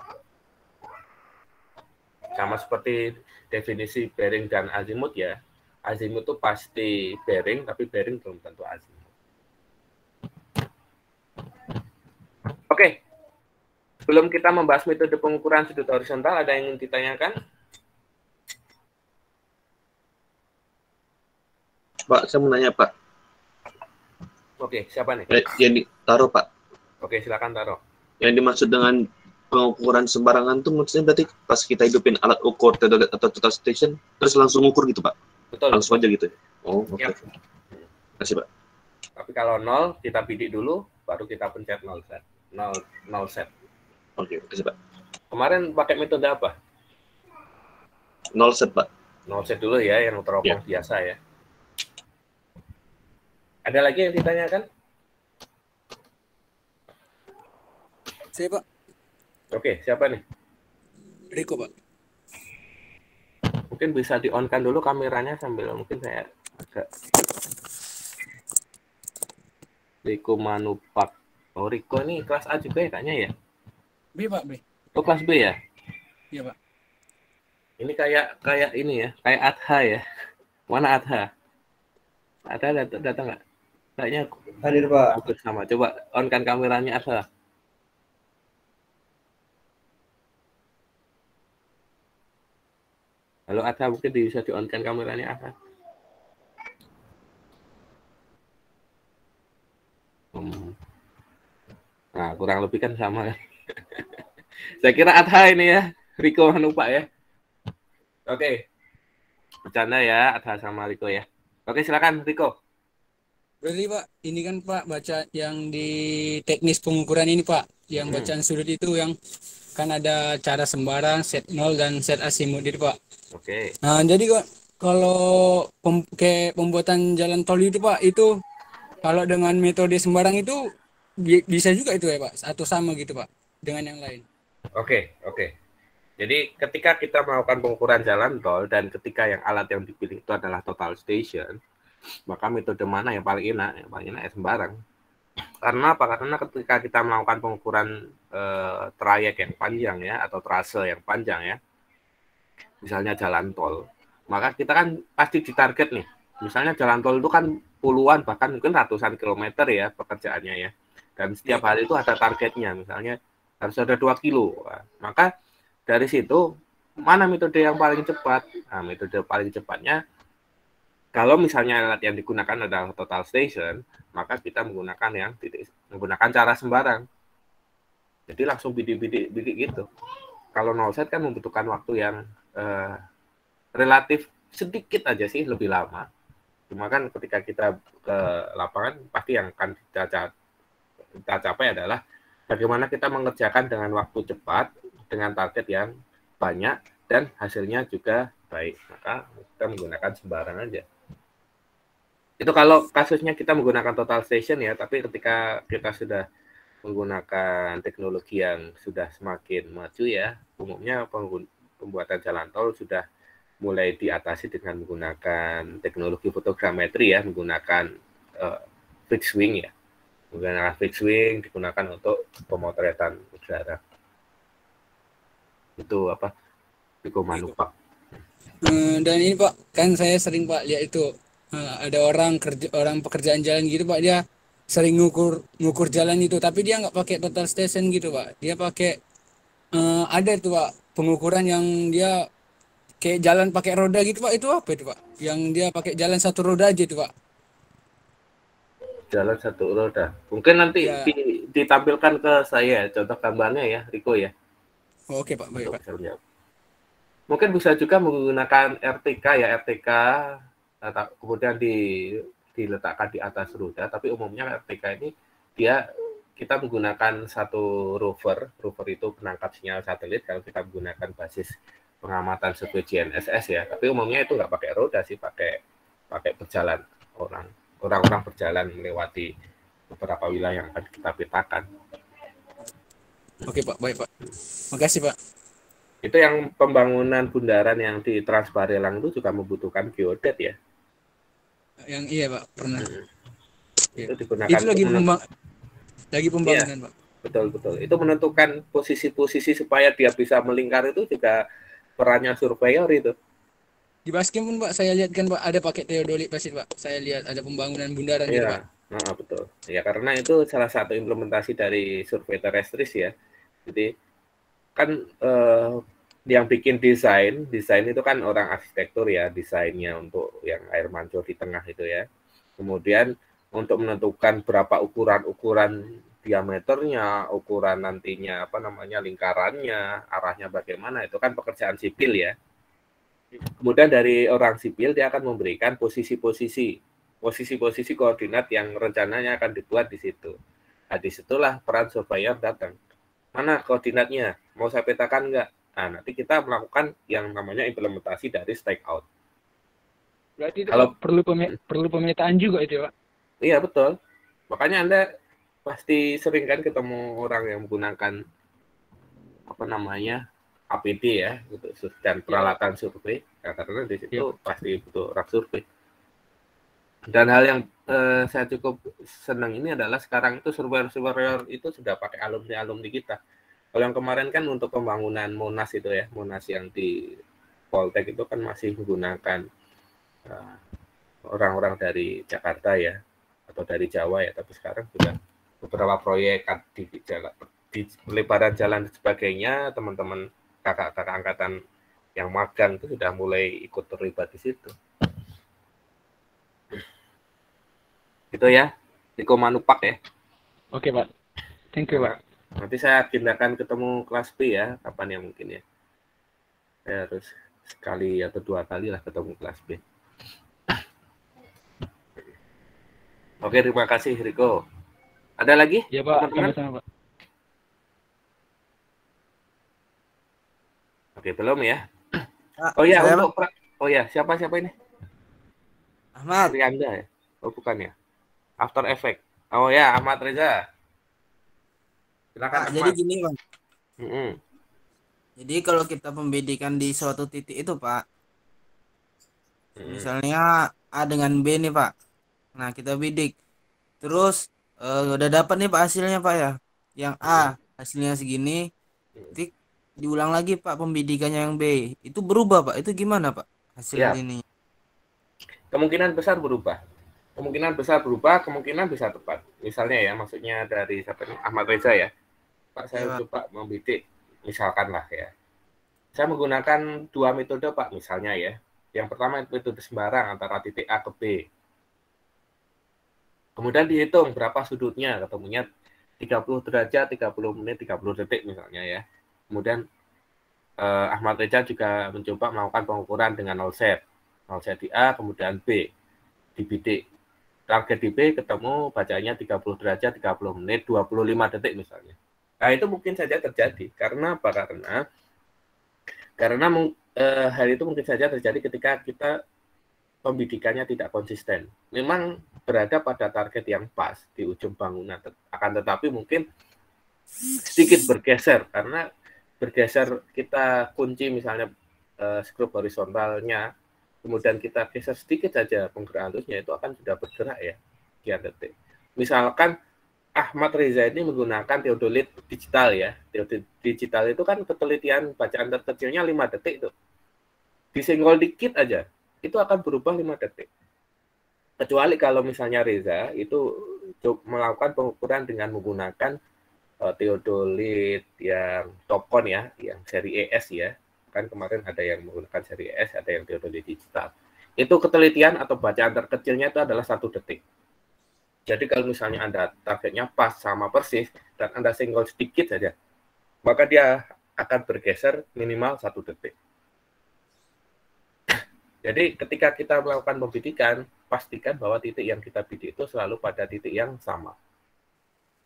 Sama seperti definisi bearing dan azimut ya. Azimut itu pasti bearing, tapi bearing belum tentu azimut. Oke. Sebelum kita membahas metode pengukuran sudut horizontal, ada yang ingin ditanyakan? Pak, saya mau nanya, Pak. Oke, siapa nih? Yang ditaruh, Pak. Oke, silakan taruh. Yang dimaksud dengan pengukuran sembarangan itu maksudnya berarti pas kita hidupin alat ukur atau total station, terus langsung ukur gitu, Pak? Betul. Langsung aja gitu? Oh, oke. Ya. Terima kasih, Pak. Tapi kalau 0, kita bidik dulu, baru kita pencet 0 set. 0 set. Oke, terima kasih, Pak. Kemarin pakai metode apa? 0 set, Pak. 0 set dulu ya, yang teropong biasa ya. Ada lagi yang ditanyakan? Saya, Pak. Oke, siapa nih? Riko, Pak. Mungkin bisa di-on-kan dulu kameranya sambil mungkin saya agak... Riko Manupak. Oh, Riko ini kelas A juga ya kayaknya ya? B, Pak, B. Oh, kelas B ya? Iya, Pak. Ini kayak ini ya, kayak Adha ya. Mana Adha? Ada datang nggak? Kayaknya hadir, Pak. Hampir sama. Coba on-kan kameranya Adha. Halo Adha, mungkin bisa di-on-kan kameranya Adha. Nah, kurang lebih kan sama kan. Saya kira Adha ini ya, Riko Hanupa ya. Oke. Bercanda ya, Adha sama Riko ya. Oke, silakan Riko. Berarti, Pak, ini kan Pak baca yang di teknis pengukuran ini, Pak. Yang bacaan sudut itu yang kan ada cara sembarang, set 0 dan set azimut itu, Pak. Oke. Nah, jadi kok kalau kayak pembuatan jalan tol itu, Pak, itu kalau dengan metode sembarang itu bisa juga itu ya, Pak? Atau sama gitu, Pak, dengan yang lain? Oke. Jadi ketika kita melakukan pengukuran jalan tol dan ketika yang alat yang dipilih itu adalah total station, maka metode mana yang paling enak? Yang paling enak ya sembarang. Karena apa? Karena ketika kita melakukan pengukuran trayek yang panjang ya, atau trase yang panjang ya, misalnya jalan tol, maka kita kan pasti ditarget nih. Misalnya jalan tol itu kan puluhan bahkan mungkin ratusan kilometer ya pekerjaannya ya. Dan setiap hari itu ada targetnya, misalnya harus ada 2 kilo. Maka dari situ mana metode yang paling cepat? Nah, metode paling cepatnya kalau misalnya alat yang digunakan adalah total station, maka kita menggunakan menggunakan cara sembarang. Jadi langsung bidik gitu. Kalau nol set kan membutuhkan waktu yang relatif sedikit aja sih, lebih lama. Cuma kan ketika kita ke lapangan, pasti yang akan kita capai adalah bagaimana kita mengerjakan dengan waktu cepat, dengan target yang banyak, dan hasilnya juga baik. Maka kita menggunakan sembarang aja. Itu kalau kasusnya kita menggunakan total station ya, tapi ketika kita sudah menggunakan teknologi yang sudah semakin maju ya, umumnya pembuatan jalan tol sudah mulai diatasi dengan menggunakan teknologi fotogrametri ya, menggunakan fixed wing ya. Menggunakan fixed wing digunakan untuk pemotretan udara. Itu apa? Pikomanu Pak. Dan ini Pak, kan saya sering Pak lihat itu ada orang pekerjaan jalan gitu Pak, dia sering ngukur jalan itu, tapi dia nggak pakai total station gitu Pak. Dia pakai ada tuh Pak pengukuran yang dia kayak jalan pakai roda gitu Pak. Itu apa itu Pak? Yang dia pakai jalan satu roda aja itu Pak. Jalan satu roda. Mungkin nanti ya, ditampilkan ke saya contoh gambarnya ya, Riko ya. Oh, oke Pak, baik Pak. Mungkin bisa juga menggunakan RTK ya, RTK kemudian diletakkan di atas roda, tapi umumnya RTK ini kita menggunakan satu rover itu penangkap sinyal satelit kalau kita menggunakan basis pengamatan survei GNSS ya, tapi umumnya itu nggak pakai roda sih, pakai berjalan orang-orang berjalan melewati beberapa wilayah yang akan kita petakan. Oke Pak, baik Pak. Makasih Pak. Itu yang pembangunan bundaran yang di Trans Barelang itu juga membutuhkan geodet ya. Yang iya Pak, pernah. Itu digunakan itu lagi pembangunan ya, Pak. Betul. Itu menentukan posisi-posisi supaya dia bisa melingkar, itu juga perannya surveyor itu. Di Baskem pun Pak, saya lihat kan Pak ada pakai teodolik pasti Pak. Saya lihat ada pembangunan bundaran gitu Pak. Nah, betul. Ya karena itu salah satu implementasi dari survei terestris ya. Jadi kan yang bikin desain itu kan orang arsitektur ya, desainnya untuk yang air mancur di tengah itu ya. Kemudian untuk menentukan berapa ukuran diameternya, ukuran nantinya lingkarannya, arahnya bagaimana, itu kan pekerjaan sipil ya. Kemudian dari orang sipil dia akan memberikan posisi-posisi koordinat yang rencananya akan dibuat di situ. Nah, disitulah peran surveyor datang. Mana koordinatnya? Mau saya petakan nggak? Nah, nanti kita melakukan yang namanya implementasi dari stakeout. Berarti itu kalau perlu pemetaan juga itu Pak? Iya, betul. Makanya Anda pasti sering kan ketemu orang yang menggunakan APD ya, gitu, dan peralatan survei. Nah, karena di situ pasti butuh orang survei. Dan hal yang saya cukup senang ini adalah sekarang itu surveyor itu sudah pakai alumni kita. Kalau yang kemarin kan untuk pembangunan Monas itu ya, Monas yang di Poltek itu kan masih menggunakan orang-orang dari Jakarta ya, atau dari Jawa ya, tapi sekarang sudah beberapa proyek di pelebaran jalan dan sebagainya, teman-teman kakak-kakak angkatan yang magang itu sudah mulai ikut terlibat di situ. Gitu ya, Pikomanu Pak ya. Oke Pak, thank you Pak. Nanti saya agendakan ketemu kelas B ya, kapan ya mungkin ya. Saya harus sekali atau 2 kali lah ketemu kelas B. Oke, terima kasih Riko. Ada lagi? Ya Pak, sama-sama Pak. Oke, belum ya? Oh ya, siapa ini? Ahmad. Anda ya? Oh, bukan ya? After Effect. Oh ya, Ahmad Reza. Silakan. Jadi gini Bang. Mm-hmm. Jadi kalau kita pembedikan di suatu titik itu Pak, misalnya A dengan B nih Pak. Nah kita bidik. Terus Udah dapat nih Pak hasilnya Pak ya. Yang A hasilnya segini, nanti diulang lagi Pak pembidikannya yang B. Itu berubah Pak. Itu gimana Pak hasil Ya, ini? kemungkinan besar berubah. Kemungkinan besar berubah, kemungkinan bisa tepat. Misalnya ya, maksudnya dari siapa nih? Ahmad Reza ya. Pak, saya Ya, Pak. coba membidik, misalkan lah ya. Saya menggunakan dua metode Pak, misalnya ya. Yang pertama metode sembarang antara titik A ke B. Kemudian dihitung berapa sudutnya, ketemunya 30 derajat, 30 menit, 30 detik misalnya ya. Kemudian Ahmad Reza juga mencoba melakukan pengukuran dengan 0 set. 0 set di A, kemudian B, dibidik. Target di B ketemu bacanya 30 derajat, 30 menit, 25 detik misalnya. Nah, itu mungkin saja terjadi. Karena apa? Karena hal itu mungkin saja terjadi ketika kita pembidikannya tidak konsisten. Memang berada pada target yang pas di ujung bangunan, akan tetapi mungkin sedikit bergeser, karena bergeser kita kunci misalnya skrup horizontalnya, kemudian kita geser sedikit saja penggerak halusnya, itu akan sudah bergerak ya, sekian detik. Misalkan Ahmad Reza ini menggunakan teodolit digital ya. Teodolit digital itu kan ketelitian bacaan terkecilnya 5 detik itu. Disenggol dikit aja, itu akan berubah 5 detik. Kecuali kalau misalnya Reza itu melakukan pengukuran dengan menggunakan teodolit yang Topcon ya, yang seri ES ya. Kan kemarin ada yang menggunakan seri ES, ada yang teodolit digital. Itu ketelitian atau bacaan terkecilnya itu adalah 1 detik. Jadi kalau misalnya Anda targetnya pas sama persis dan Anda senggol sedikit saja, maka dia akan bergeser minimal 1 detik. Jadi ketika kita melakukan pembidikan, pastikan bahwa titik yang kita bidik itu selalu pada titik yang sama.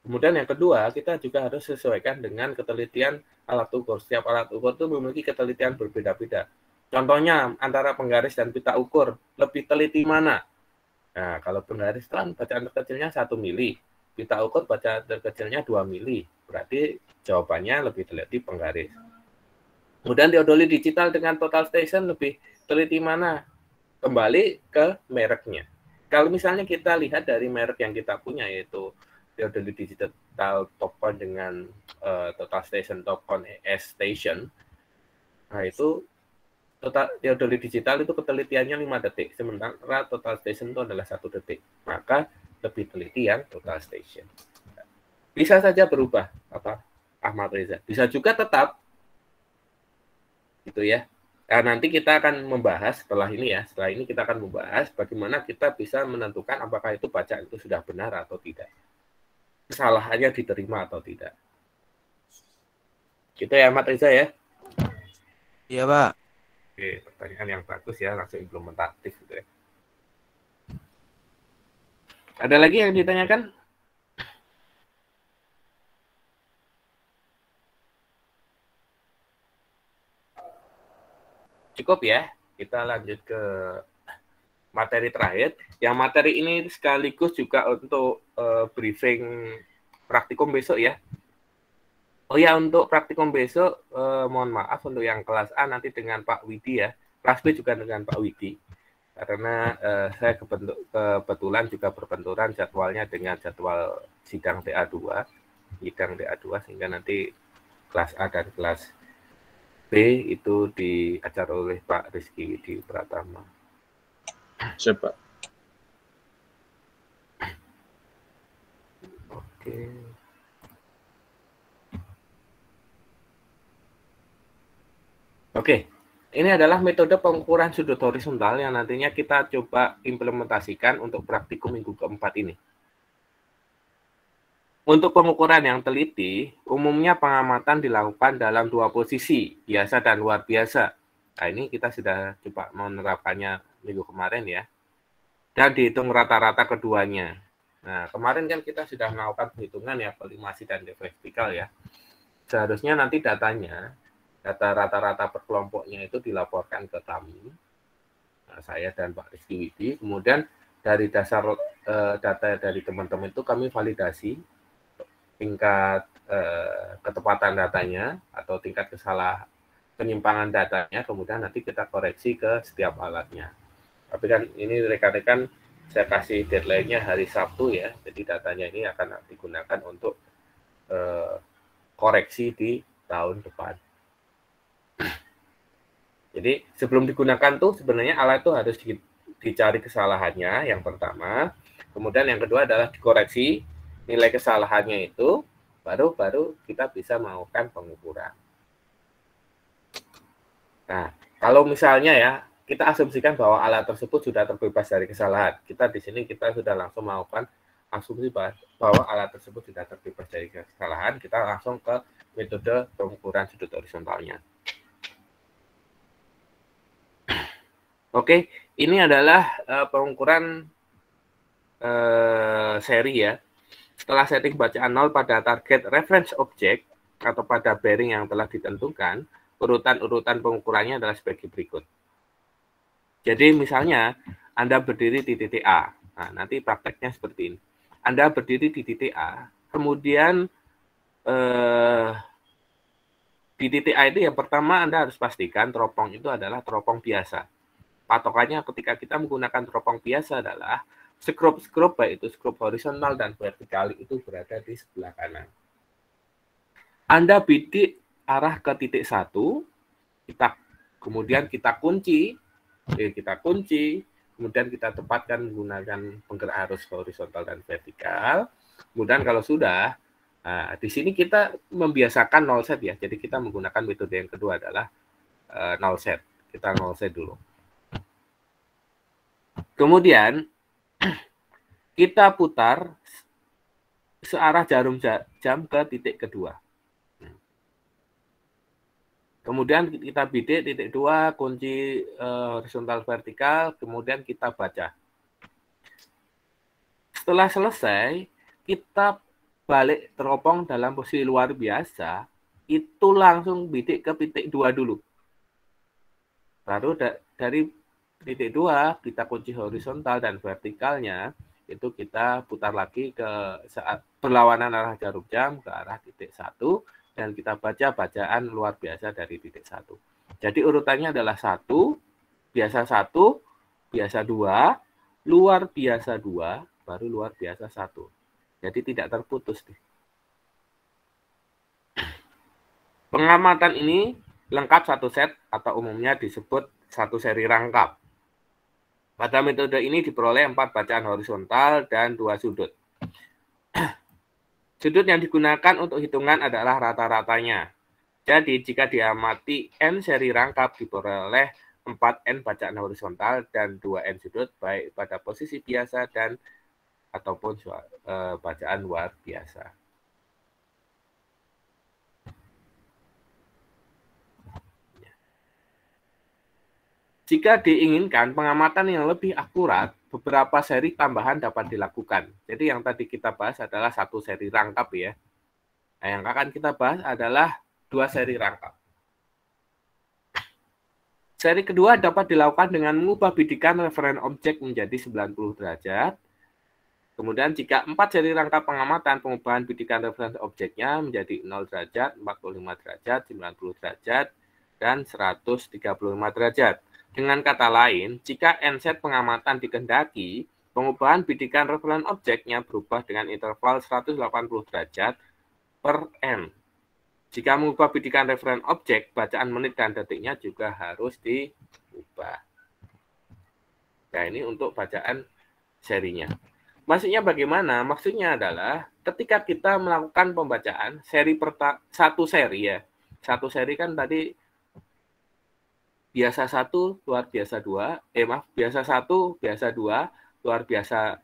Kemudian yang kedua, kita juga harus sesuaikan dengan ketelitian alat ukur. Setiap alat ukur itu memiliki ketelitian berbeda-beda. Contohnya antara penggaris dan pita ukur, lebih teliti mana? Nah, kalau penggaris kan bacaan terkecilnya 1 mili, pita ukur bacaan terkecilnya 2 mili. Berarti jawabannya lebih teliti penggaris. Kemudian teodolit digital dengan total station lebih teliti mana? Kembali ke mereknya. Kalau misalnya kita lihat dari merek yang kita punya, yaitu teodolit digital Topcon dengan total station Topcon ES station, nah itu teodolit digital itu ketelitiannya 5 detik, sementara total station itu adalah 1 detik. Maka lebih teliti yang total station. Bisa saja berubah apa Ahmad Reza. Bisa juga tetap gitu ya. Nah, nanti kita akan membahas setelah ini ya. Setelah ini kita akan membahas bagaimana kita bisa menentukan apakah itu bacaan itu sudah benar atau tidak. Kesalahannya diterima atau tidak. Gitu ya Ahmad Reza ya. Iya Pak. Oke, pertanyaan yang bagus ya, langsung implementatif gitu ya. Ada lagi yang ditanyakan? Cukup ya, kita lanjut ke materi terakhir. Yang materi ini sekaligus juga untuk briefing praktikum besok ya. Oh ya, untuk praktikum besok, mohon maaf untuk yang kelas A nanti dengan Pak Widi ya. Kelas B juga dengan Pak Widi. Karena saya kebetulan juga berbenturan jadwalnya dengan jadwal sidang TA2. Sidang TA2 sehingga nanti kelas A dan kelas B itu diajar oleh Pak Rizky Widi Pratama. Siapa? Oke. Oke, ini adalah metode pengukuran sudut horizontal yang nantinya kita coba implementasikan untuk praktikum minggu keempat ini. Untuk pengukuran yang teliti, umumnya pengamatan dilakukan dalam 2 posisi, biasa dan luar biasa. Nah, ini kita sudah coba menerapkannya minggu kemarin ya. Dan dihitung rata-rata keduanya. Nah, kemarin kan kita sudah melakukan perhitungan ya, kolimasi dan vertikal ya. Seharusnya nanti data rata-rata per kelompoknya itu dilaporkan ke kami, saya dan Pak Rizky Widi. Kemudian dari dasar data dari teman-teman itu kami validasi tingkat ketepatan datanya atau tingkat penyimpangan datanya, kemudian nanti kita koreksi ke setiap alatnya. Tapi kan ini rekan-rekan saya kasih deadline-nya hari Sabtu ya. Jadi datanya ini akan digunakan untuk koreksi di tahun depan. Jadi sebelum digunakan tuh sebenarnya alat itu harus dicari kesalahannya yang pertama. Kemudian yang kedua adalah dikoreksi nilai kesalahannya itu, baru kita bisa melakukan pengukuran. Nah, kalau misalnya ya, kita asumsikan bahwa alat tersebut sudah terbebas dari kesalahan. Kita di sini sudah langsung melakukan asumsi bahwa alat tersebut sudah terbebas dari kesalahan. Kita langsung ke metode pengukuran sudut horizontalnya. Oke, ini adalah pengukuran seri ya. Setelah setting bacaan 0 pada target reference object atau pada bearing yang telah ditentukan, urutan-urutan pengukurannya adalah sebagai berikut. Jadi misalnya Anda berdiri di titik A. Nah, nanti prakteknya seperti ini. Anda berdiri di titik A, kemudian di titik A itu yang pertama Anda harus pastikan teropong itu adalah teropong biasa. Patokannya ketika kita menggunakan teropong biasa adalah skrup baik itu skrup horizontal dan vertikal itu berada di sebelah kanan. Anda bidik arah ke titik 1, kemudian kita kunci, kemudian kita tempatkan menggunakan penggerak arus horizontal dan vertikal. Kemudian kalau sudah, nah, di sini kita membiasakan 0 set ya. Jadi kita menggunakan metode yang kedua adalah 0 set. Kita 0 set dulu. Kemudian kita putar searah jarum jam ke titik kedua. Kemudian kita bidik titik 2, kunci horizontal vertikal, kemudian kita baca. Setelah selesai, kita balik teropong dalam posisi luar biasa, itu langsung bidik ke titik 2 dulu. Baru dari titik 2 kita kunci horizontal dan vertikalnya, itu kita putar lagi ke saat berlawanan arah jarum jam ke arah titik 1 dan kita baca bacaan luar biasa dari titik 1. Jadi urutannya adalah 1, biasa 1, biasa 2, luar biasa 2, baru luar biasa 1. Jadi tidak terputus nih. Pengamatan ini lengkap satu set atau umumnya disebut satu seri rangkap. Pada metode ini diperoleh 4 bacaan horizontal dan 2 sudut. Sudut yang digunakan untuk hitungan adalah rata-ratanya. Jadi jika diamati N seri rangkap diperoleh 4N bacaan horizontal dan 2N sudut baik pada posisi biasa dan ataupun bacaan luar biasa. Jika diinginkan pengamatan yang lebih akurat, beberapa seri tambahan dapat dilakukan. Jadi yang tadi kita bahas adalah satu seri rangkap ya. Nah, yang akan kita bahas adalah 2 seri rangkap. Seri kedua dapat dilakukan dengan mengubah bidikan referen objek menjadi 90 derajat. Kemudian jika 4 seri rangkap pengamatan, pengubahan bidikan referen objeknya menjadi 0 derajat, 45 derajat, 90 derajat, dan 135 derajat. Dengan kata lain, jika N set pengamatan dikehendaki, pengubahan bidikan referen objeknya berubah dengan interval 180 derajat per N. Jika mengubah bidikan referen objek, bacaan menit dan detiknya juga harus diubah. Nah, ini untuk bacaan serinya. Maksudnya bagaimana? Maksudnya adalah ketika kita melakukan pembacaan satu seri ya. Satu seri kan tadi biasa 1, luar biasa 2, biasa 1, biasa 2, luar biasa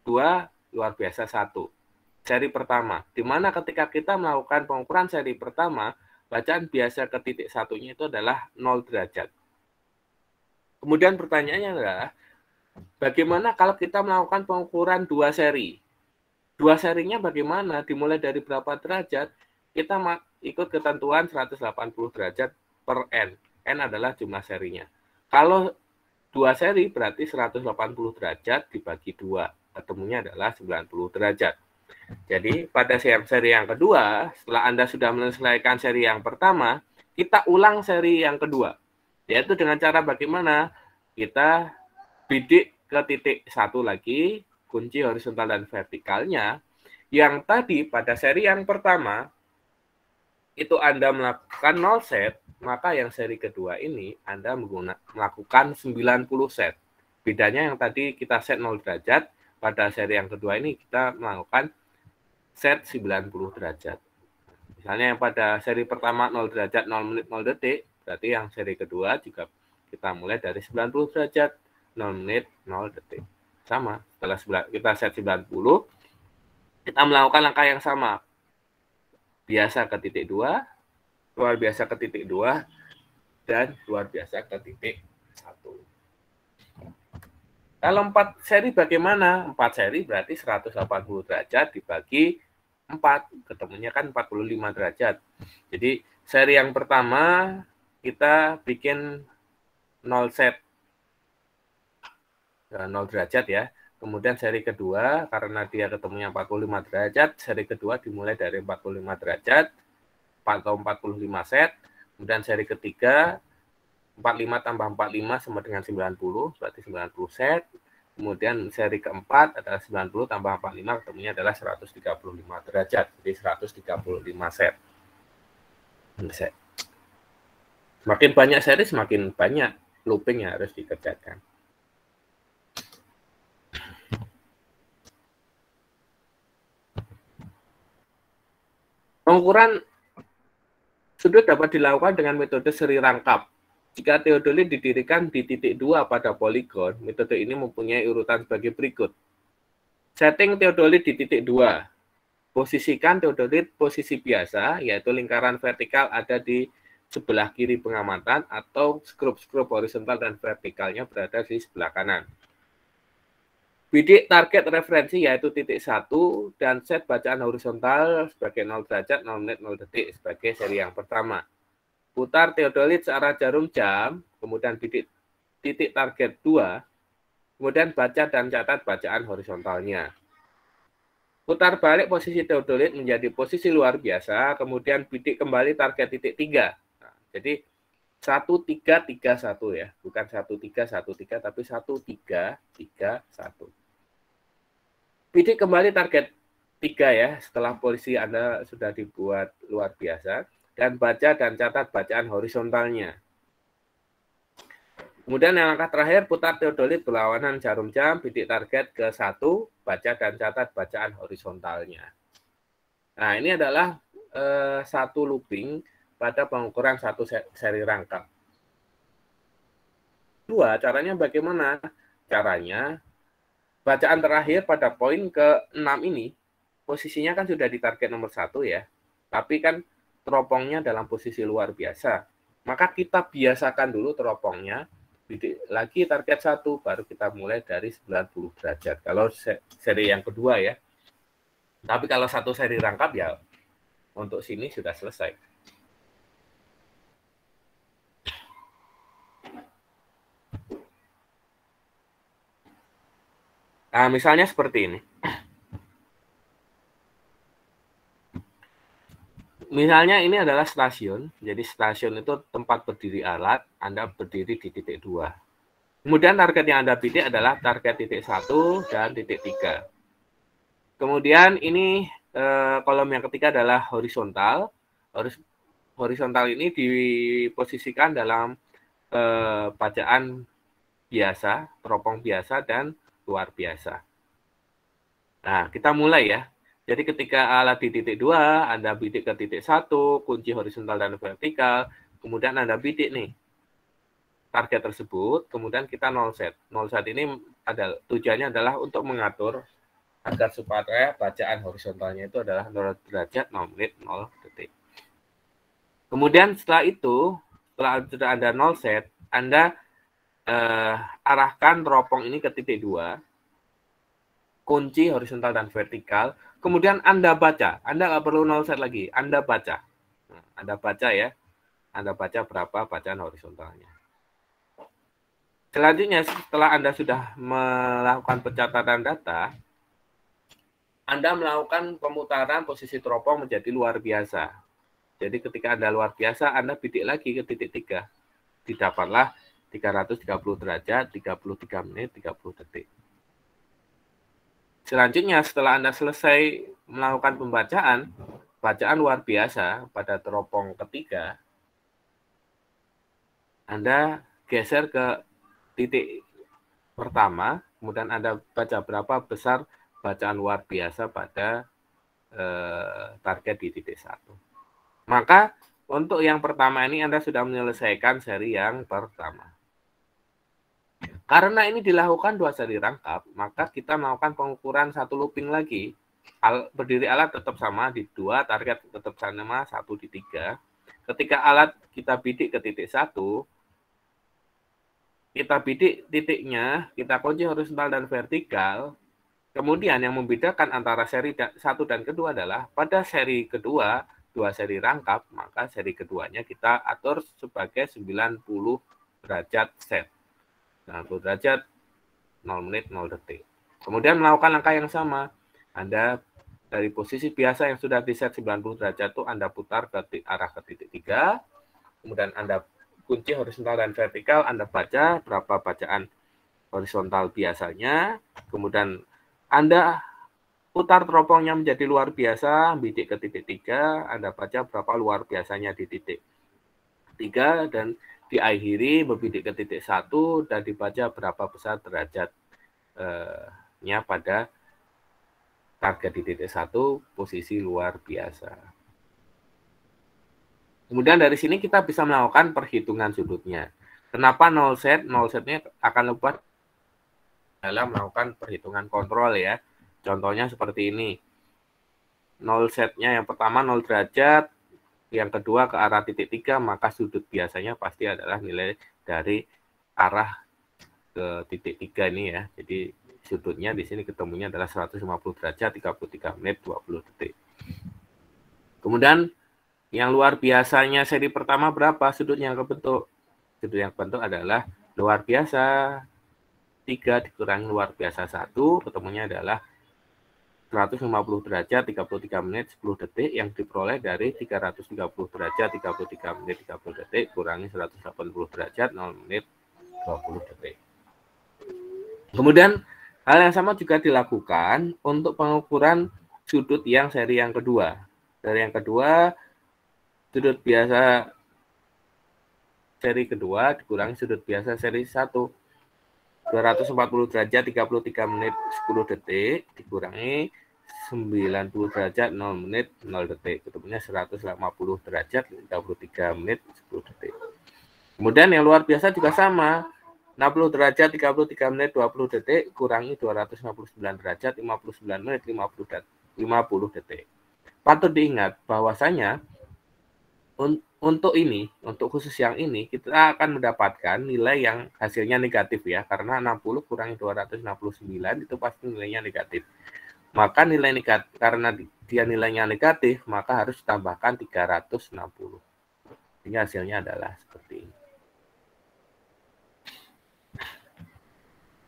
2, luar biasa 1. Seri pertama, di mana ketika kita melakukan pengukuran seri pertama, bacaan biasa ke titik 1-nya itu adalah 0 derajat. Kemudian pertanyaannya adalah, bagaimana kalau kita melakukan pengukuran 2 seri? 2 serinya bagaimana? Dimulai dari berapa derajat? Kita ikut ketentuan 180 derajat per N. N adalah jumlah serinya. Kalau 2 seri berarti 180 derajat dibagi 2. Ketemunya adalah 90 derajat. Jadi pada seri yang kedua, setelah Anda sudah menyelesaikan seri yang pertama, kita ulang seri yang kedua. Yaitu dengan cara bagaimana? Kita bidik ke titik 1 lagi, kunci horizontal dan vertikalnya. Yang tadi pada seri yang pertama, itu Anda melakukan 0 set, maka yang seri kedua ini Anda melakukan 90 set. Bedanya yang tadi kita set 0 derajat, pada seri yang kedua ini kita melakukan set 90 derajat. Misalnya yang pada seri pertama 0 derajat 0 menit 0 detik, berarti yang seri kedua juga kita mulai dari 90 derajat 0 menit 0 detik. Sama, setelah kita set 90, kita melakukan langkah yang sama. Biasa ke titik 2, luar biasa ke titik 2, dan luar biasa ke titik 1. Kalau 4 seri bagaimana? 4 seri berarti 180 derajat dibagi 4, ketemunya kan 45 derajat. Jadi seri yang pertama kita bikin 0 set, 0 derajat ya. Kemudian seri kedua, karena dia ketemunya 45 derajat, seri kedua dimulai dari 45 derajat, atau 45 set. Kemudian seri ketiga, 45 tambah 45 sama dengan 90, berarti 90 set. Kemudian seri keempat adalah 90 tambah 45, ketemunya adalah 135 derajat, jadi 135 set. Semakin banyak seri, semakin banyak looping yang harus dikerjakan. Pengukuran sudut dapat dilakukan dengan metode seri rangkap. Jika teodolit didirikan di titik 2 pada poligon, metode ini mempunyai urutan sebagai berikut. Setting teodolit di titik 2. Posisikan teodolit posisi biasa, yaitu lingkaran vertikal ada di sebelah kiri pengamatan, atau skrup-skrup horizontal dan vertikalnya berada di sebelah kanan. Bidik target referensi yaitu titik 1 dan set bacaan horizontal sebagai 0 derajat, 0 menit, 0 detik sebagai seri yang pertama. Putar teodolit searah jarum jam, kemudian bidik titik target 2, kemudian baca dan catat bacaan horizontalnya. Putar balik posisi teodolit menjadi posisi luar biasa, kemudian bidik kembali target titik 3. Nah, jadi 1331 ya, bukan 1313 tapi 1331. Bidik kembali target 3 ya, setelah posisi Anda sudah dibuat luar biasa, dan baca dan catat bacaan horizontalnya. Kemudian yang langkah terakhir, putar teodolit berlawanan jarum jam, bidik target ke 1, baca dan catat bacaan horizontalnya. Nah, ini adalah satu looping pada pengukuran satu seri rangkap. Dua, caranya bagaimana? Caranya, bacaan terakhir pada poin ke-6 ini, posisinya kan sudah di target nomor 1 ya, tapi kan teropongnya dalam posisi luar biasa. Maka kita biasakan dulu teropongnya, bidik lagi target 1, baru kita mulai dari 90 derajat. Kalau seri yang kedua ya. Tapi kalau satu seri rangkap ya, untuk sini sudah selesai. Nah, misalnya seperti ini. Misalnya ini adalah stasiun, jadi stasiun itu tempat berdiri alat, Anda berdiri di titik 2. Kemudian target yang Anda bidik adalah target titik 1 dan titik 3. Kemudian ini kolom yang ketiga adalah horizontal. Horizontal ini diposisikan dalam bacaan biasa, teropong biasa, dan luar biasa. Nah, kita mulai ya. Jadi ketika alat di titik 2, Anda bidik ke titik 1, kunci horizontal dan vertikal, kemudian Anda bidik nih target tersebut, kemudian kita 0 set. 0 set ini tujuannya adalah untuk mengatur agar supaya bacaan horizontalnya itu adalah 0 derajat, 0 menit, 0 detik. Kemudian setelah itu, setelah sudah Anda 0 set, Anda arahkan teropong ini ke titik 2, kunci horizontal dan vertikal, kemudian Anda baca. Anda nggak perlu 0 set lagi, Anda baca. Nah, Anda baca ya, Anda baca berapa bacaan horizontalnya. Selanjutnya, setelah Anda sudah melakukan pencatatan data, Anda melakukan pemutaran posisi teropong menjadi luar biasa. Jadi ketika Anda luar biasa, Anda bidik lagi ke titik 3. Didapatlah 330 derajat, 33 menit, 30 detik. Selanjutnya, setelah Anda selesai melakukan pembacaan, bacaan luar biasa pada teropong ketiga, Anda geser ke titik pertama, kemudian Anda baca berapa besar bacaan luar biasa pada target di titik 1. Maka untuk yang pertama ini Anda sudah menyelesaikan seri yang pertama. Karena ini dilakukan 2 seri rangkap, maka kita melakukan pengukuran 1 looping lagi. Berdiri alat tetap sama di 2, target tetap sama 1 di 3. Ketika alat kita bidik ke titik 1, kita bidik titiknya, kita kunci horizontal dan vertikal. Kemudian yang membedakan antara seri 1 dan kedua adalah pada seri kedua, 2 seri rangkap, maka seri keduanya kita atur sebagai 90 derajat set. 90 derajat, 0 menit, 0 detik. Kemudian melakukan langkah yang sama. Anda dari posisi biasa yang sudah di set 90 derajat itu Anda putar ke arah ke titik 3. Kemudian Anda kunci horizontal dan vertikal, Anda baca berapa bacaan horizontal biasanya. Kemudian Anda putar teropongnya menjadi luar biasa, bidik ke titik 3, Anda baca berapa luar biasanya di titik 3, dan diakhiri berbidik ke titik 1 dan dibaca berapa besar derajatnya pada target di titik 1 posisi luar biasa. Kemudian dari sini kita bisa melakukan perhitungan sudutnya. Kenapa 0 set? 0 setnya akan lebih dalam melakukan perhitungan kontrol ya. Contohnya seperti ini. 0 setnya yang pertama 0 derajat, yang kedua ke arah titik 3, maka sudut biasanya pasti adalah nilai dari arah ke titik 3 ini ya. Jadi sudutnya di sini ketemunya adalah 150 derajat, 33 menit, 20 detik. Kemudian yang luar biasanya seri pertama berapa sudutnya yang kebentuk? Sudut yang kebentuk adalah luar biasa 3 dikurangi luar biasa 1, ketemunya adalah 150 derajat, 33 menit, 10 detik yang diperoleh dari 330 derajat, 33 menit, 30 detik, kurangi 180 derajat, 0 menit, 20 detik. Kemudian, hal yang sama juga dilakukan untuk pengukuran sudut yang seri yang kedua. Seri yang kedua, sudut biasa seri kedua dikurangi sudut biasa seri 1. 240 derajat 33 menit 10 detik dikurangi 90 derajat 0 menit 0 detik, ketemunya 180 derajat 33 menit 10 detik. Kemudian yang luar biasa juga sama, 60 derajat 33 menit 20 detik kurangi 269 derajat 59 menit 50 detik. Patut diingat bahwasanya untuk khusus yang ini, kita akan mendapatkan nilai yang hasilnya negatif ya, karena 60 kurangi 269 itu pasti nilainya negatif. Maka nilai negatif, karena dia nilainya negatif, maka harus ditambahkan 360. Sehingga hasilnya adalah seperti ini.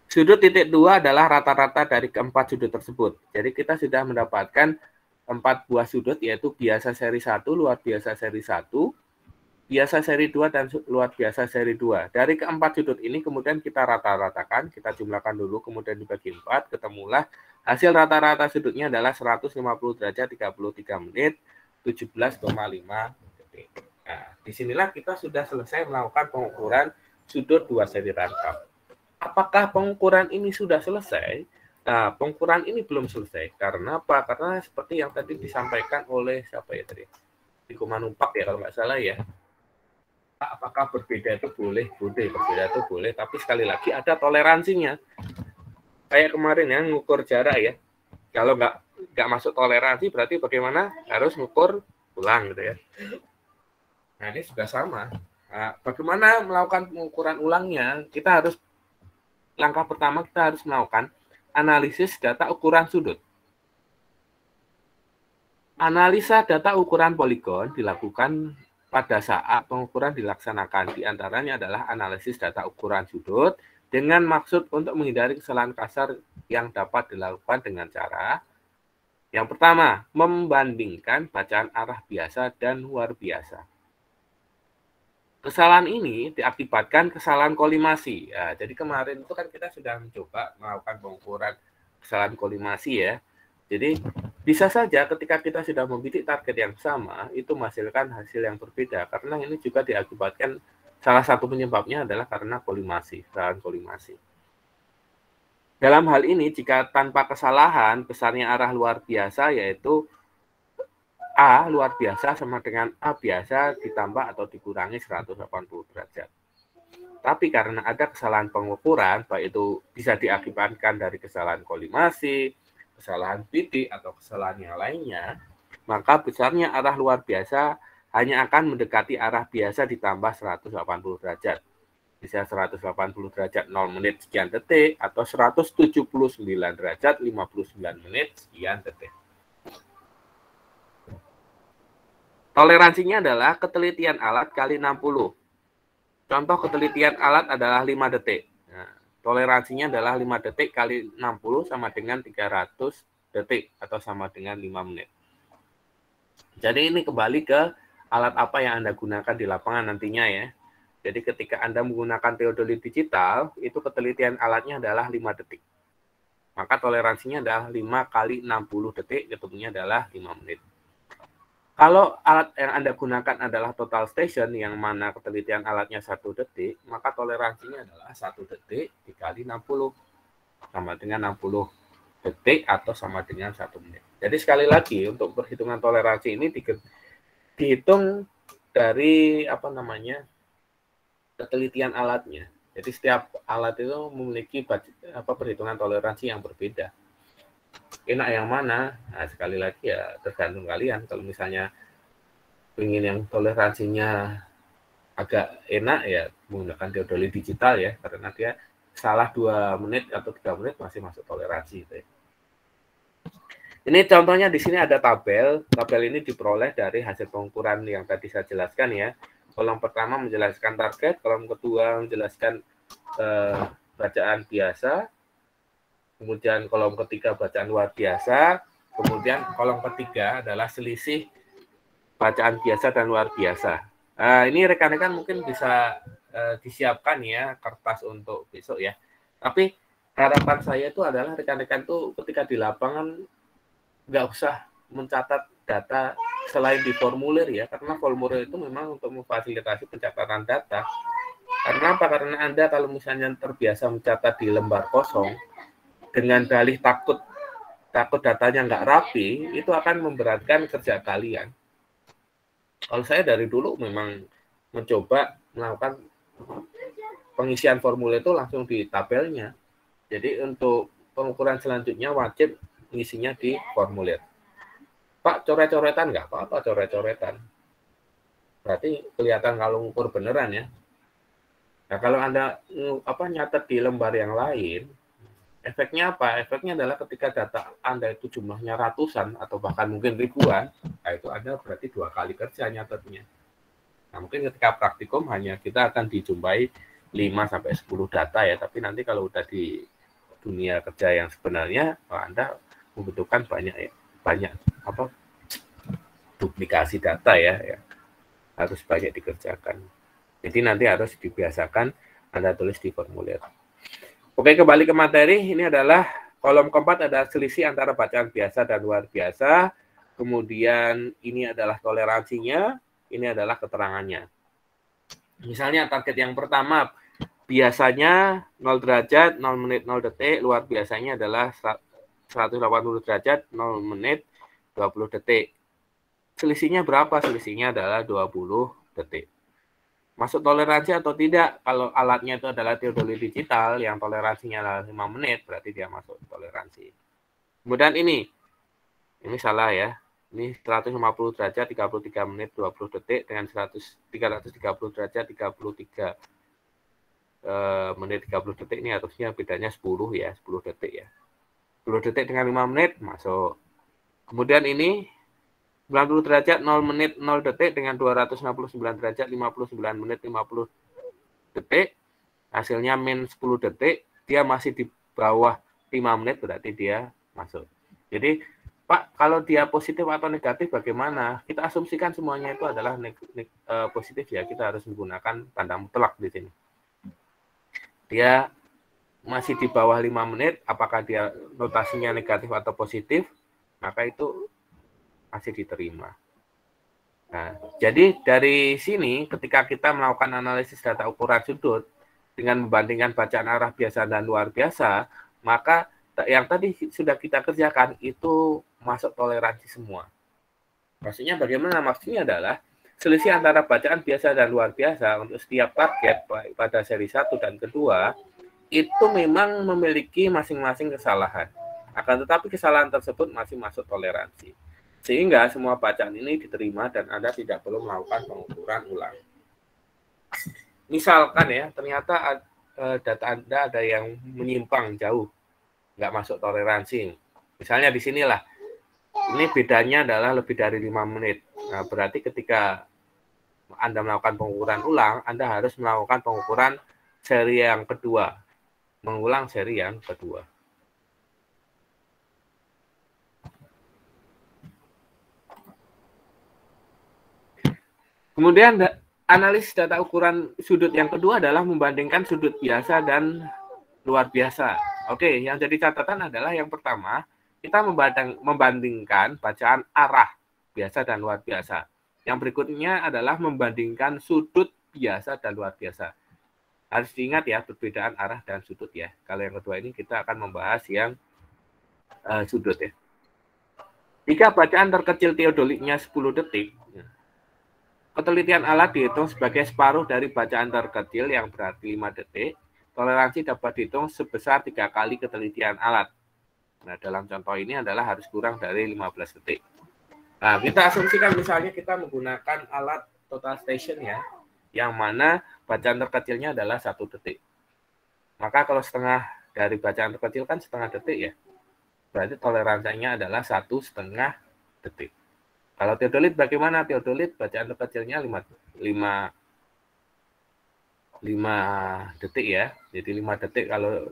Sudut titik 2 adalah rata-rata dari keempat sudut tersebut. Jadi kita sudah mendapatkan 4 buah sudut, yaitu biasa seri 1, luar biasa seri 1, biasa seri 2, dan luar biasa seri 2. Dari keempat sudut ini kemudian kita rata-ratakan, kita jumlahkan dulu, kemudian dibagi 4, ketemulah hasil rata-rata sudutnya adalah 150 derajat 33 menit 17,5 detik. Nah, disinilah kita sudah selesai melakukan pengukuran sudut 2 seri rangkap. Apakah pengukuran ini sudah selesai? Nah, pengukuran ini belum selesai. Karena apa? Karena seperti yang tadi disampaikan oleh siapa ya tadi? Tiko Manumpak ya kalau nggak salah ya. Apakah berbeda itu boleh? Boleh, berbeda itu boleh. Tapi sekali lagi ada toleransinya. Kayak kemarin ya, ngukur jarak ya. Kalau nggak masuk toleransi berarti bagaimana? Harus ngukur ulang gitu ya. Nah, ini juga sama. Nah, bagaimana melakukan pengukuran ulangnya? Langkah pertama kita harus melakukan analisis data ukuran sudut. Analisa data ukuran poligon dilakukan pada saat pengukuran dilaksanakan. Di antaranya adalah analisis data ukuran sudut dengan maksud untuk menghindari kesalahan kasar yang dapat dilakukan dengan cara yang pertama, membandingkan bacaan arah biasa dan luar biasa. Kesalahan ini diakibatkan kesalahan kolimasi. Ya, jadi kemarin itu kan kita sudah mencoba melakukan pengukuran kesalahan kolimasi ya. Jadi bisa saja ketika kita sudah membidik target yang sama, itu menghasilkan hasil yang berbeda. Karena ini juga diakibatkan salah satu penyebabnya adalah karena kolimasi, kesalahan kolimasi. Dalam hal ini, jika tanpa kesalahan, besarnya arah luar biasa yaitu A luar biasa sama dengan A biasa ditambah atau dikurangi 180 derajat. Tapi karena ada kesalahan pengukuran, baik itu bisa diakibatkan dari kesalahan kolimasi, kesalahan bidik, atau kesalahan yang lainnya, maka besarnya arah luar biasa hanya akan mendekati arah biasa ditambah 180 derajat. Bisa 180 derajat 0 menit sekian detik, atau 179 derajat 59 menit sekian detik. Toleransinya adalah ketelitian alat kali 60. Contoh ketelitian alat adalah 5 detik. Nah, toleransinya adalah 5 detik kali 60 sama dengan 300 detik atau sama dengan 5 menit. Jadi ini kembali ke alat apa yang Anda gunakan di lapangan nantinya ya. Jadi ketika Anda menggunakan teodolit digital, itu ketelitian alatnya adalah 5 detik. Maka toleransinya adalah 5 kali 60 detik, ketemunya adalah 5 menit. Kalau alat yang Anda gunakan adalah total station, yang mana ketelitian alatnya 1 detik, maka toleransinya adalah 1 detik dikali 60. Sama dengan 60 detik atau sama dengan 1 menit. Jadi sekali lagi, untuk perhitungan toleransi ini dihitung dari ketelitian alatnya. Jadi setiap alat itu memiliki perhitungan toleransi yang berbeda. Enak yang mana? Nah, sekali lagi ya tergantung kalian. Kalau misalnya ingin yang toleransinya agak enak ya menggunakan teodolit digital ya, karena dia salah 2 menit atau 3 menit masih masuk toleransi gitu ya. Ini contohnya di sini ada tabel. Tabel ini diperoleh dari hasil pengukuran yang tadi saya jelaskan ya. Kolom pertama menjelaskan target, kolom kedua menjelaskan bacaan biasa, kemudian kolom ketiga bacaan luar biasa, kemudian kolom ketiga adalah selisih bacaan biasa dan luar biasa. Ini rekan-rekan mungkin bisa disiapkan ya kertas untuk besok ya. Tapi harapan saya itu adalah rekan-rekan tuh ketika di lapangan nggak usah mencatat data selain di formulir ya, karena formulir itu memang untuk memfasilitasi pencatatan data. Karena apa? Karena Anda kalau misalnya terbiasa mencatat di lembar kosong, dengan dalih takut datanya nggak rapi, itu akan memberatkan kerja kalian. Kalau saya dari dulu memang mencoba melakukan pengisian formulir itu langsung di tabelnya. Jadi untuk pengukuran selanjutnya wajib ngisinya di formulir. Pak, coret-coretan nggak apa-apa, coret-coretan. Berarti kelihatan kalau ngukur beneran ya. Nah, kalau Anda nyatet di lembar yang lain, efeknya apa? Efeknya adalah ketika data Anda itu jumlahnya ratusan atau bahkan mungkin ribuan, nah itu Anda berarti 2 kali kerja nyatetnya. Nah, mungkin ketika praktikum hanya kita akan dijumpai 5-10 data ya, tapi nanti kalau udah di dunia kerja yang sebenarnya, Anda membutuhkan banyak duplikasi data ya, harus banyak dikerjakan. Jadi nanti harus dibiasakan Anda tulis di formulir. Oke, kembali ke materi. Ini adalah kolom keempat ada selisih antara bacaan biasa dan luar biasa. Kemudian ini adalah toleransinya, ini adalah keterangannya. Misalnya target yang pertama, biasanya 0 derajat, 0 menit, 0 detik. Luar biasanya adalah 180 derajat, 0 menit, 20 detik. Selisihnya berapa? Selisihnya adalah 20 detik. Masuk toleransi atau tidak? Kalau alatnya itu adalah teodolit digital yang toleransinya adalah 5 menit, berarti dia masuk toleransi. Kemudian ini salah ya. Ini 150 derajat 33 menit 20 detik dengan 330 derajat 33 menit 30 detik, ini harusnya bedanya 10 ya, 10 detik ya. 10 detik dengan 5 menit masuk. Kemudian ini 90 derajat 0 menit 0 detik dengan 269 derajat 59 menit 50 detik. Hasilnya min 10 detik, dia masih di bawah 5 menit berarti dia masuk. Jadi Pak, kalau dia positif atau negatif bagaimana? Kita asumsikan semuanya itu adalah positif ya. Kita harus menggunakan tanda mutlak di sini. Dia masih di bawah 5 menit, apakah dia notasinya negatif atau positif, maka itu masih diterima. Nah, jadi dari sini ketika kita melakukan analisis data ukuran sudut dengan membandingkan bacaan arah biasa dan luar biasa, maka yang tadi sudah kita kerjakan itu masuk toleransi semua. Maksudnya bagaimana? Maksudnya adalah selisih antara bacaan biasa dan luar biasa untuk setiap target pada seri 1 dan kedua itu memang memiliki masing-masing kesalahan. Akan tetapi kesalahan tersebut masih masuk toleransi. Sehingga semua bacaan ini diterima dan Anda tidak perlu melakukan pengukuran ulang. Misalkan ya, ternyata data Anda ada yang menyimpang jauh, nggak masuk toleransi. Misalnya di sinilah, ini bedanya adalah lebih dari 5 menit. Nah, berarti ketika Anda melakukan pengukuran ulang, Anda harus melakukan pengukuran seri yang kedua. Mengulang seri yang kedua. Kemudian analisis data ukuran sudut yang kedua adalah membandingkan sudut biasa dan luar biasa. Oke, yang jadi catatan adalah yang pertama, kita membandingkan bacaan arah biasa dan luar biasa. Yang berikutnya adalah membandingkan sudut biasa dan luar biasa. Harus diingat ya, perbedaan arah dan sudut ya. Kalau yang kedua ini kita akan membahas yang sudut ya. Jika bacaan terkecil teodolitnya 10 detik, ketelitian alat dihitung sebagai separuh dari bacaan terkecil yang berarti 5 detik. Toleransi dapat dihitung sebesar 3 kali ketelitian alat. Nah, dalam contoh ini adalah harus kurang dari 15 detik. Nah, kita asumsikan misalnya kita menggunakan alat total station ya, yang mana bacaan terkecilnya adalah 1 detik. Maka kalau setengah dari bacaan terkecil kan setengah detik ya, berarti toleransinya adalah 1,5 detik. Kalau teodolit bagaimana? Teodolit bacaan terkecilnya 5 detik ya. Jadi 5 detik kalau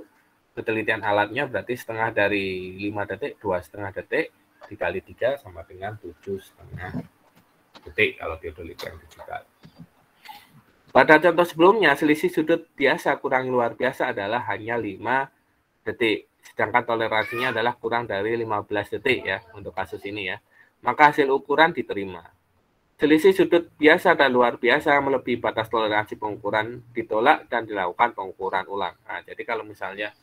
ketelitian alatnya berarti setengah dari 5 detik, 2,5 detik dikali 3 sama dengan 7,5 detik kalau teodolit yang digital. Pada contoh sebelumnya, selisih sudut biasa kurang luar biasa adalah hanya 5 detik. Sedangkan toleransinya adalah kurang dari 15 detik ya untuk kasus ini ya. Maka hasil ukuran diterima. Selisih sudut biasa dan luar biasa melebihi batas toleransi pengukuran ditolak dan dilakukan pengukuran ulang. Nah, jadi kalau misalnya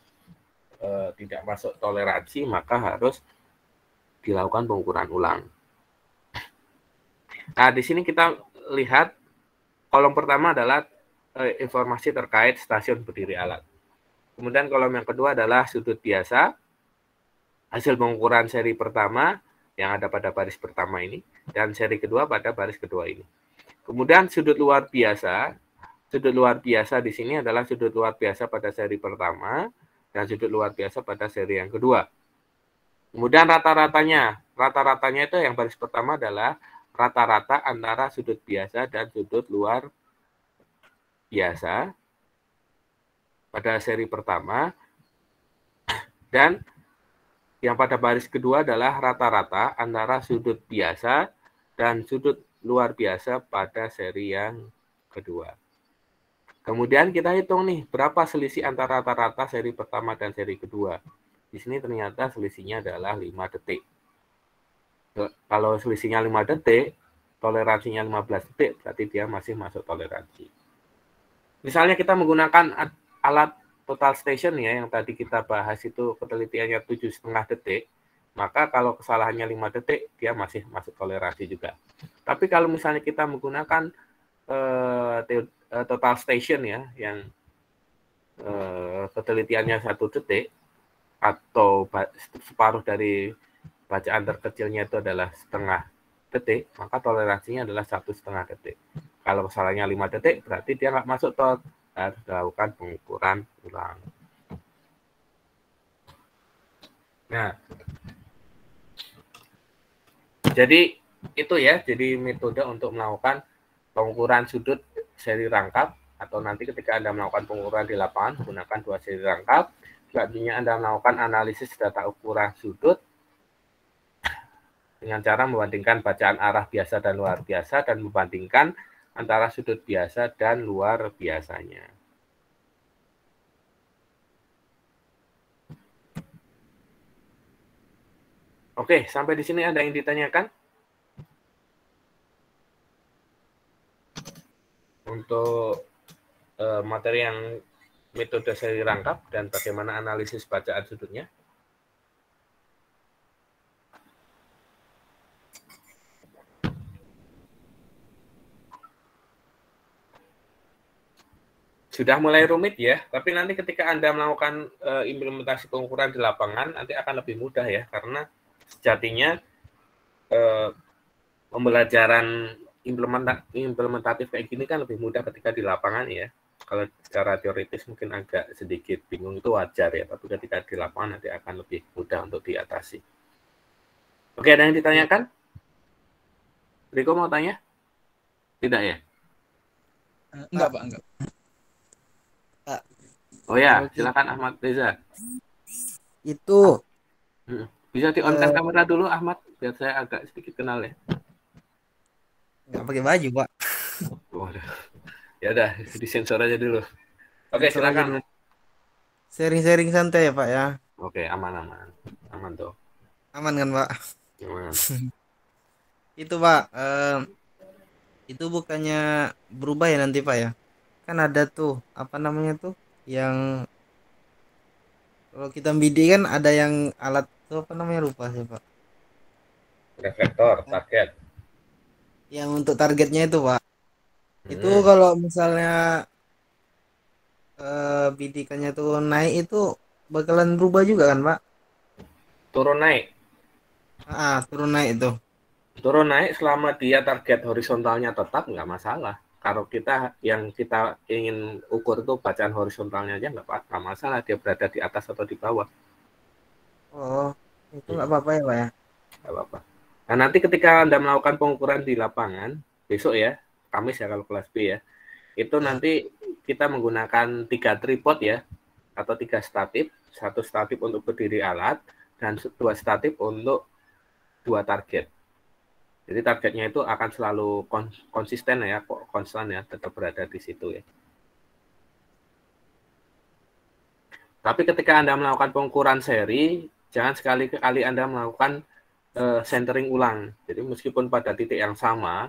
tidak masuk toleransi, maka harus dilakukan pengukuran ulang. Nah, di sini kita lihat kolom pertama adalah informasi terkait stasiun berdiri alat. Kemudian kolom yang kedua adalah sudut biasa, hasil pengukuran seri pertama, yang ada pada baris pertama ini, dan seri kedua pada baris kedua ini. Kemudian sudut luar biasa di sini adalah sudut luar biasa pada seri pertama, dan sudut luar biasa pada seri yang kedua. Kemudian rata-ratanya itu yang baris pertama adalah rata-rata antara sudut biasa dan sudut luar biasa pada seri pertama, dan yang pada baris kedua adalah rata-rata antara sudut biasa dan sudut luar biasa pada seri yang kedua. Kemudian kita hitung nih, berapa selisih antara rata-rata seri pertama dan seri kedua. Di sini ternyata selisihnya adalah 5 detik. Kalau selisihnya 5 detik, toleransinya 15 detik, berarti dia masih masuk toleransi. Misalnya kita menggunakan alat total station ya, yang tadi kita bahas itu ketelitiannya 7,5 detik, maka kalau kesalahannya 5 detik, dia masih masuk toleransi juga. Tapi kalau misalnya kita menggunakan total station ya, yang ketelitiannya 1 detik, atau separuh dari bacaan terkecilnya itu adalah setengah detik, maka toleransinya adalah 1,5 detik. Kalau kesalahannya 5 detik, berarti dia nggak masuk harus dilakukan pengukuran ulang. Nah, jadi itu ya, jadi metode untuk melakukan pengukuran sudut seri rangkap, atau nanti ketika Anda melakukan pengukuran di lapangan, gunakan 2 seri rangkap. Selanjutnya Anda melakukan analisis data ukuran sudut dengan cara membandingkan bacaan arah biasa dan luar biasa dan membandingkan antara sudut biasa dan luar biasanya. Oke, sampai di sini ada yang ditanyakan? Untuk materi yang metode seri rangkap dan bagaimana analisis bacaan sudutnya. Sudah mulai rumit ya, tapi nanti ketika Anda melakukan implementasi pengukuran di lapangan, nanti akan lebih mudah ya, karena sejatinya pembelajaran implementatif kayak gini kan lebih mudah ketika di lapangan ya. Kalau secara teoritis mungkin agak sedikit bingung, itu wajar ya, tapi ketika di lapangan nanti akan lebih mudah untuk diatasi. Oke, ada yang ditanyakan? Riko mau tanya? Tidak ya? Enggak, Pak, enggak. Oh ya, silakan Ahmad Reza. Itu bisa di-on-kan kamera dulu Ahmad, biar saya agak sedikit kenal ya. nggak pakai baju, Pak. Waduh. Ya udah, disensor aja dulu. Oke, Sensor aja silakan. dulu. Sharing-sharing santai ya, Pak ya. Oke, aman tuh. Aman kan, Pak? Aman. Itu, Pak, itu bukannya berubah ya nanti, Pak ya? Kan ada tuh, apa namanya tuh, yang kalau kita bidik kan ada yang alat tuh apa namanya, lupa sih, Pak. Reflektor, target. Yang untuk targetnya itu, Pak. Itu kalau misalnya bidikannya tuh naik itu bakalan berubah juga kan, Pak? Turun naik. Turun naik itu. Turun naik selama dia target horizontalnya tetap nggak masalah. Kalau kita yang kita ingin ukur itu bacaan horizontalnya aja nggak masalah, dia berada di atas atau di bawah. Oh, itu nggak apa-apa ya, Pak ya? Nggak apa-apa. Nah, nanti ketika Anda melakukan pengukuran di lapangan, besok ya, Kamis ya kalau kelas B ya, itu nanti kita menggunakan 3 tripod ya, atau 3 statif, 1 statif untuk berdiri alat, dan 2 statif untuk 2 target. Jadi targetnya itu akan selalu konsisten ya, konstan ya, tetap berada di situ ya. Tapi ketika Anda melakukan pengukuran seri, jangan sekali-kali Anda melakukan centering ulang. Jadi meskipun pada titik yang sama,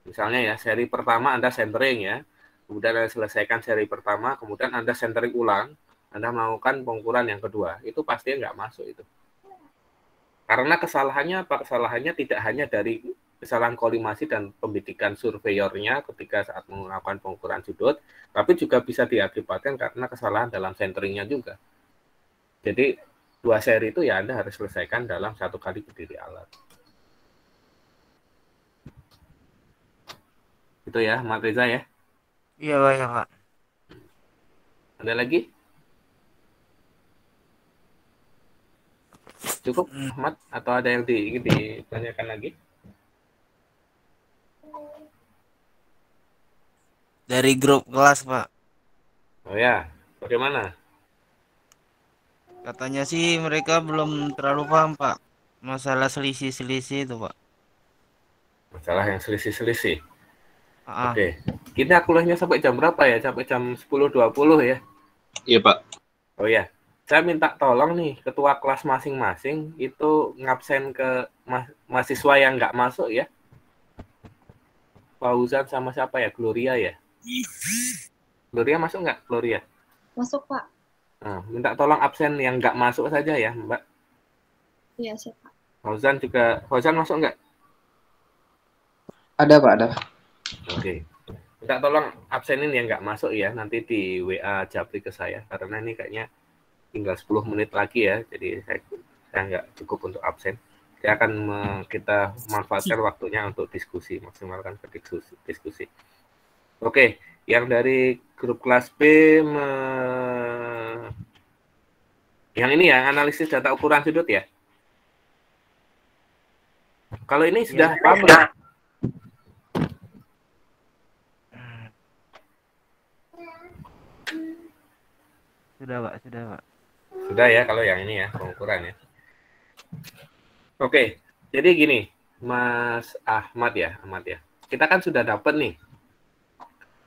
misalnya ya seri pertama Anda centering ya, kemudian Anda selesaikan seri pertama, kemudian Anda centering ulang, Anda melakukan pengukuran yang kedua, itu pasti nggak masuk itu. Karena kesalahannya apa? Kesalahannya tidak hanya dari kesalahan kolimasi dan pembidikan surveyornya ketika saat melakukan pengukuran sudut, tapi juga bisa diakibatkan karena kesalahan dalam centeringnya juga. Jadi 2 seri itu ya Anda harus selesaikan dalam 1 kali berdiri alat. Itu ya, Mak Reza ya. Iya, Pak ya, Pak. Ada lagi? Cukup, Ahmad? Atau ada yang ingin ditanyakan lagi? Dari grup kelas, Pak. Oh ya, bagaimana? Katanya sih mereka belum terlalu paham, Pak. Masalah selisih-selisih itu, Pak. Masalah yang selisih-selisih. Ah. Oke. Kita kuliahnya sampai jam berapa ya? Sampai jam 10.20 ya? Iya, Pak. Oh ya. Saya minta tolong nih, ketua kelas masing-masing itu ngabsen ke mahasiswa yang nggak masuk ya. Fauzan sama siapa ya? Gloria ya? Gloria masuk nggak? Gloria? Masuk, Pak. Nah, minta tolong absen yang nggak masuk saja ya, Mbak. Iya, siap, Pak. Fauzan juga, Fauzan masuk nggak? Ada, Pak, ada. Oke. Minta tolong absenin yang nggak masuk ya, nanti di WA Japri ke saya, karena ini kayaknya tinggal 10 menit lagi ya, jadi saya nggak cukup untuk absen. Saya akan kita manfaatkan waktunya untuk diskusi, maksimalkan ke diskusi. Oke, yang dari grup kelas B, yang ini ya, analisis data ukuran sudut ya. Kalau ini sudah paham nggak? Sudah, Pak, sudah, Pak. Sudah ya, kalau yang ini ya, pengukuran ya. Oke, Jadi gini, Mas Ahmad ya. Kita kan sudah dapat nih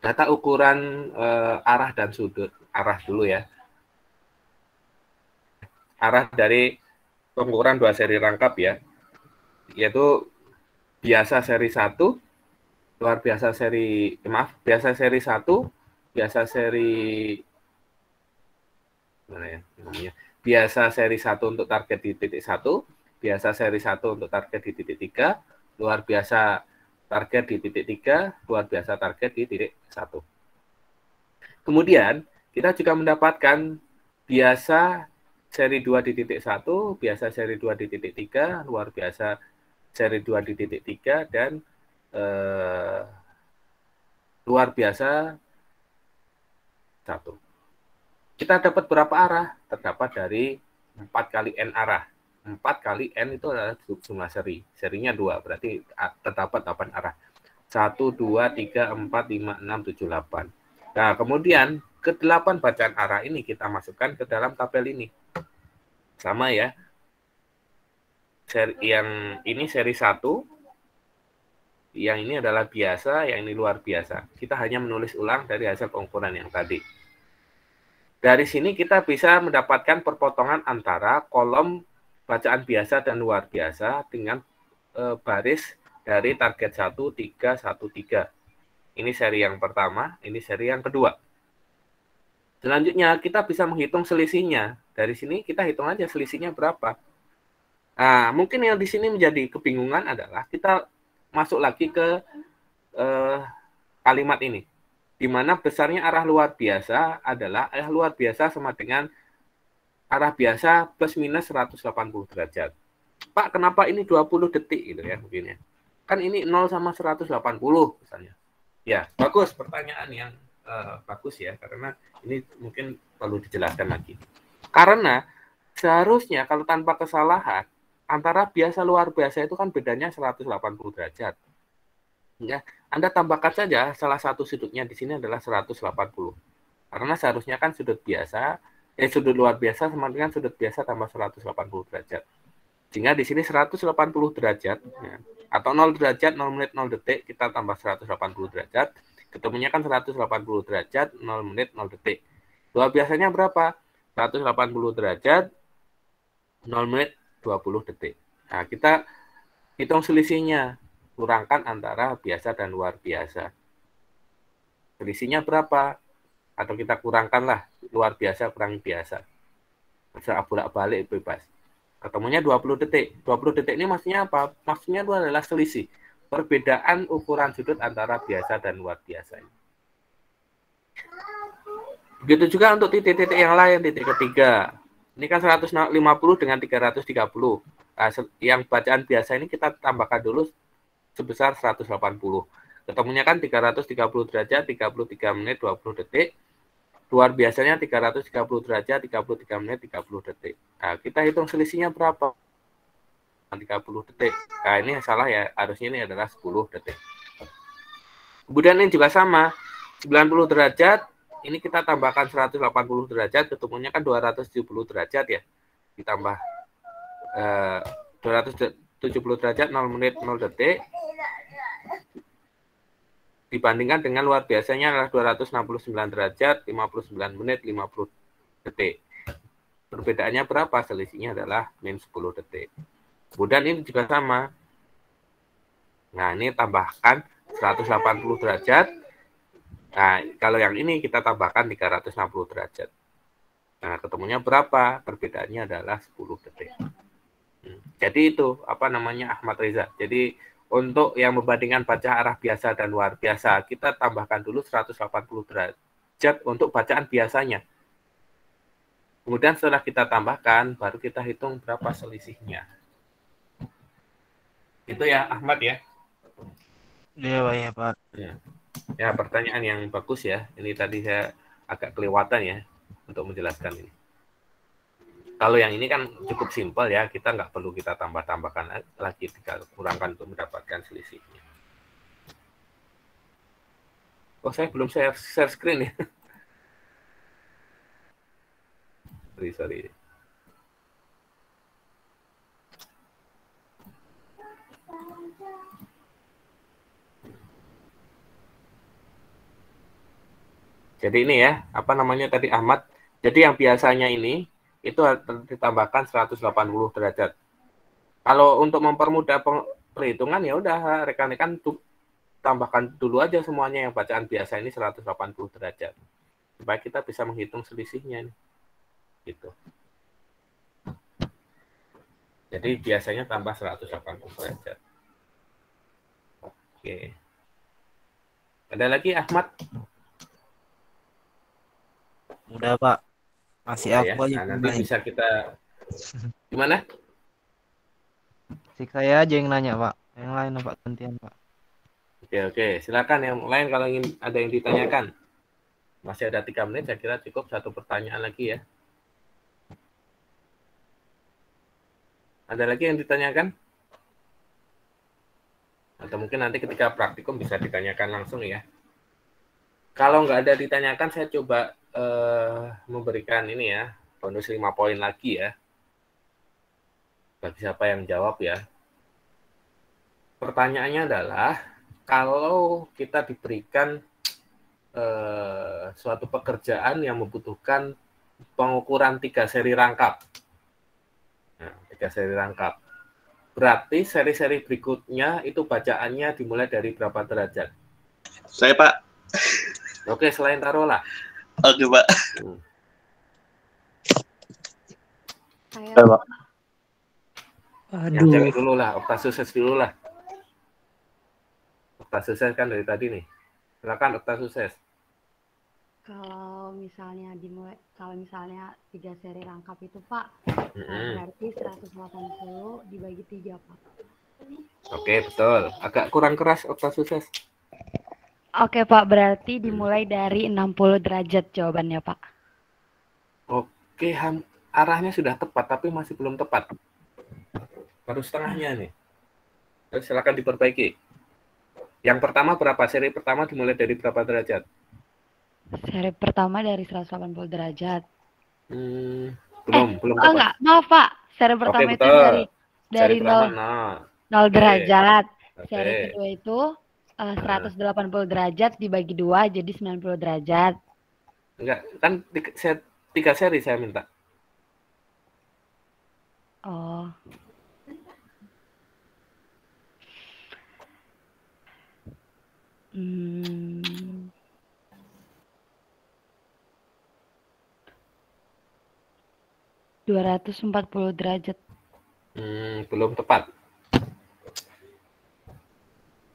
data ukuran arah dan sudut. Arah dulu ya. Arah dari pengukuran 2 seri rangkap ya. Yaitu biasa seri 1, luar biasa seri, biasa seri 1, biasa seri mana ya namanya? Biasa seri 1 untuk target di titik 1, biasa seri 1 untuk target di titik 3, luar biasa target di titik 3, luar biasa target di titik 1. Kemudian, kita juga mendapatkan biasa seri 2 di titik 1, biasa seri 2 di titik 3, luar biasa seri 2 di titik 3, dan luar biasa 1. Kita dapat berapa arah? Terdapat dari 4 kali N arah. 4 kali N itu adalah jumlah seri. Serinya 2, berarti terdapat 8 arah. 1, 2, 3, 4, 5, 6, 7, 8. Nah, kemudian ke-8 bacaan arah ini kita masukkan ke dalam tabel ini. Sama ya. Yang ini seri 1, yang ini adalah biasa, yang ini luar biasa. Kita hanya menulis ulang dari hasil pengukuran yang tadi. Dari sini kita bisa mendapatkan perpotongan antara kolom bacaan biasa dan luar biasa dengan baris dari target 1, 3, 1, 3. Ini seri yang pertama, ini seri yang kedua. Selanjutnya kita bisa menghitung selisihnya. Dari sini kita hitung aja selisihnya berapa. Nah, mungkin yang di sini menjadi kebingungan adalah kita masuk lagi ke kalimat ini, di mana besarnya arah luar biasa adalah arah luar biasa sama dengan arah biasa plus minus 180 derajat. Pak, kenapa ini 20 detik gitu ya mungkin ya. Kan ini 0 sama 180 misalnya. Ya, bagus, pertanyaan yang bagus ya, karena ini mungkin perlu dijelaskan lagi. Karena seharusnya kalau tanpa kesalahan, antara biasa luar biasa itu kan bedanya 180 derajat. Ya, Anda tambahkan saja salah satu sudutnya di sini adalah 180. Karena seharusnya kan sudut biasa, sudut luar biasa sama dengan sudut biasa tambah 180 derajat. Sehingga di sini 180 derajat, ya, atau 0 derajat, 0 menit, 0 detik, kita tambah 180 derajat, ketemunya kan 180 derajat, 0 menit, 0 detik. Luar biasanya berapa? 180 derajat, 0 menit, 20 detik. Nah, kita hitung selisihnya. Kurangkan antara biasa dan luar biasa. Selisihnya berapa? Atau kita kurangkanlah luar biasa kurang biasa. Bisa bolak-balik bebas. Ketemunya 20 detik. 20 detik ini maksudnya apa? Maksudnya itu adalah selisih. Perbedaan ukuran sudut antara biasa dan luar biasa. Begitu juga untuk titik-titik yang lain, titik ketiga. Ini kan 150 dengan 330. Nah, yang bacaan biasa ini kita tambahkan dulu sebesar 180. Ketemunya kan 330 derajat, 33 menit, 20 detik. Luar biasanya 330 derajat, 33 menit, 30 detik. Nah, kita hitung selisihnya berapa? 30 detik. Nah, ini salah ya. Harusnya ini adalah 10 detik. Kemudian ini juga sama. 90 derajat, ini kita tambahkan 180 derajat, ketemunya kan 270 derajat ya. Ditambah 270 derajat, 0 menit, 0 detik. Dibandingkan dengan luar biasanya adalah 269 derajat, 59 menit, 50 detik. Perbedaannya berapa? Selisihnya adalah min 10 detik. Kemudian ini juga sama. Nah, ini tambahkan 180 derajat. Nah, kalau yang ini kita tambahkan 360 derajat. Nah, ketemunya berapa? Perbedaannya adalah 10 detik. Jadi itu, apa namanya, Ahmad Reza. Jadi, untuk yang membandingkan baca arah biasa dan luar biasa, kita tambahkan dulu 180 derajat untuk bacaan biasanya. Kemudian setelah kita tambahkan, baru kita hitung berapa selisihnya. Itu ya, Ahmad ya? Iya, Pak. Ya, Pak. Ya, pertanyaan yang bagus ya. Ini tadi saya agak kelewatan ya untuk menjelaskan ini. Kalau yang ini kan cukup simpel ya, kita nggak perlu kita tambah-tambahkan lagi, kita kurangkan untuk mendapatkan selisihnya. Oh, saya belum share screen ya. Sorry. Jadi ini ya, apa namanya tadi Ahmad. Jadi yang biasanya ini itu ditambahkan 180 derajat. Kalau untuk mempermudah perhitungan ya udah rekan-rekan tambahkan dulu aja semuanya yang bacaan biasa ini 180 derajat. Supaya kita bisa menghitung selisihnya nih. Gitu. Jadi biasanya tambah 180 derajat. Oke. Ada lagi Ahmad? Udah Pak, masih Udah aku ya. aja Nah, nanti bisa kita gimana? Si saya aja yang nanya Pak, yang lain Pak gantian Pak. Oke. Silakan yang lain kalau ingin ada yang ditanyakan. Masih ada 3 menit, saya kira cukup 1 pertanyaan lagi ya. Ada lagi yang ditanyakan? Atau mungkin nanti ketika praktikum bisa ditanyakan langsung ya. Kalau nggak ada ditanyakan, saya coba memberikan ini ya, bonus 5 poin lagi ya. Bagi siapa yang jawab ya. Pertanyaannya adalah, kalau kita diberikan suatu pekerjaan yang membutuhkan pengukuran 3 seri rangkap. Nah, 3 seri rangkap. Berarti seri-seri berikutnya itu bacaannya dimulai dari berapa derajat? Saya, Pak. Oke, selain taruhlah. Oke, Pak. Saya Pak. Yang cewek dulu lah, Oktasus dulu lah. Oktasus kan dari tadi nih. Silakan Oktasus. Kalau misalnya 3 seri rangkap itu Pak, berarti 180 dibagi 3 Pak. Oke, betul. Agak kurang keras Oktasus. Oke Pak, berarti dimulai dari 60 derajat jawabannya Pak. Oke, arahnya sudah tepat tapi masih belum tepat. Baru setengahnya nih. Terus silakan diperbaiki. Yang pertama berapa? Seri pertama dimulai dari berapa derajat? Seri pertama dari 180 derajat. Belum tepat. Enggak, maaf Pak. Seri pertama itu dari 0 derajat. Seri kedua itu 180 derajat dibagi 2 jadi 90 derajat. Enggak, kan 3 seri saya minta. Oh. Hmm. ...240 derajat. Belum tepat.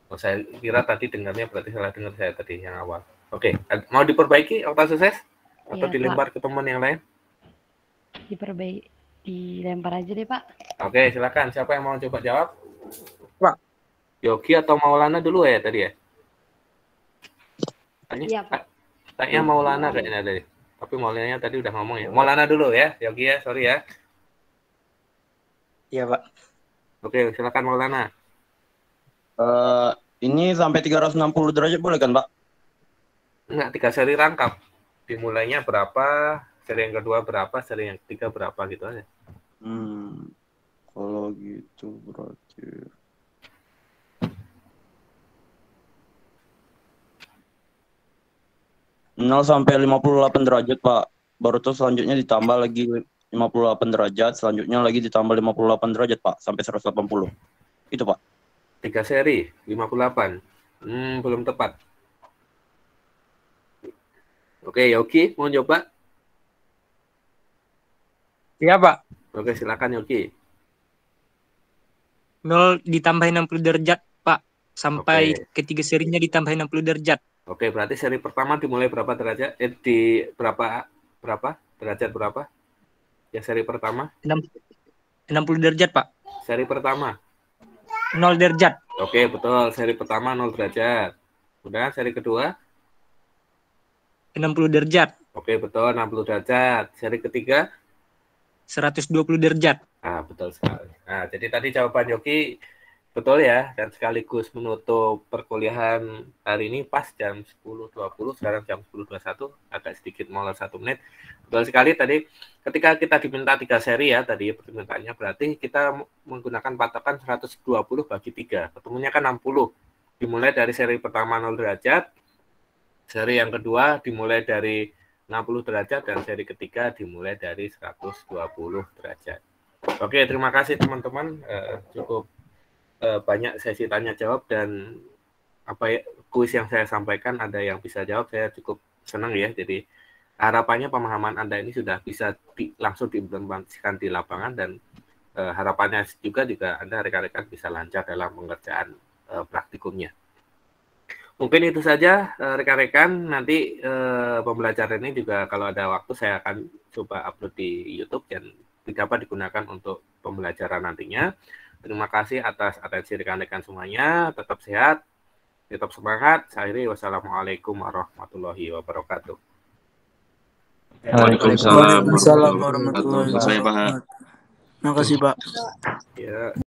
Oh, saya kira tadi dengarnya berarti salah dengar saya tadi yang awal. Oke, mau diperbaiki Oktasus? Atau Iya, dilempar Pak. ke teman yang lain? Diperbaiki, dilempar aja deh Pak. Oke, silakan. Siapa yang mau coba jawab? Pak. Yogi atau Maulana dulu ya tadi ya? Iya, Pak. Tanya Maulana kayaknya tadi. Tapi Maulana tadi udah ngomong ya. Maulana dulu ya, Yogi ya, sorry ya. Iya, Pak. Oke, silakan Maulana. Ini sampai 360 derajat boleh kan, Pak? Enggak, 3 seri rangkap. Dimulainya berapa, seri yang kedua berapa, seri yang ketiga berapa gitu aja. Kalau gitu berarti 0 sampai 58 derajat, Pak. Baru tuh selanjutnya ditambah lagi 58 derajat, selanjutnya lagi ditambah 58 derajat, Pak, sampai 180. Itu, Pak. 3 seri, 58. Belum tepat. Oke, Yogi, mau coba? Iya, Pak. Oke, silakan Yogi. 0 ditambah 60 derajat, Pak. Sampai ketiga serinya ditambah 60 derajat. Oke, berarti seri pertama dimulai berapa derajat? Di berapa derajat berapa? Ya, seri pertama? 60 derajat, Pak. Seri pertama? 0 derajat. Oke, betul. Seri pertama 0 derajat. Udah, seri kedua? 60 derajat. Oke, betul. 60 derajat. Seri ketiga? 120 derajat. Betul sekali. Nah, jadi tadi jawaban Yogi betul ya, dan sekaligus menutup perkuliahan hari ini pas jam 10.20, sekarang jam 10.21, agak sedikit molor 1 menit. Betul sekali tadi, ketika kita diminta 3 seri ya, tadi permintaannya berarti kita menggunakan patokan 120 bagi 3, ketemunya kan 60. Dimulai dari seri pertama 0 derajat, Seri yang kedua dimulai dari 60 derajat dan seri ketiga dimulai dari 120 derajat. Oke, terima kasih teman-teman. Cukup banyak sesi tanya jawab dan kuis yang saya sampaikan ada yang bisa jawab, saya cukup senang ya. Jadi harapannya pemahaman Anda ini sudah bisa langsung diimplementasikan di lapangan dan harapannya juga Anda rekan-rekan bisa lancar dalam pengerjaan praktikumnya. Mungkin itu saja rekan-rekan. Nanti pembelajaran ini juga kalau ada waktu saya akan coba upload di YouTube dan dapat digunakan untuk pembelajaran nantinya. Terima kasih atas atensi rekan-rekan semuanya. Tetap sehat, tetap semangat. Saya akhiri, wassalamualaikum warahmatullahi wabarakatuh. Waalaikumsalam warahmatullahi wabarakatuh. Terima kasih, Pak. Terima kasih, Pak. Ya.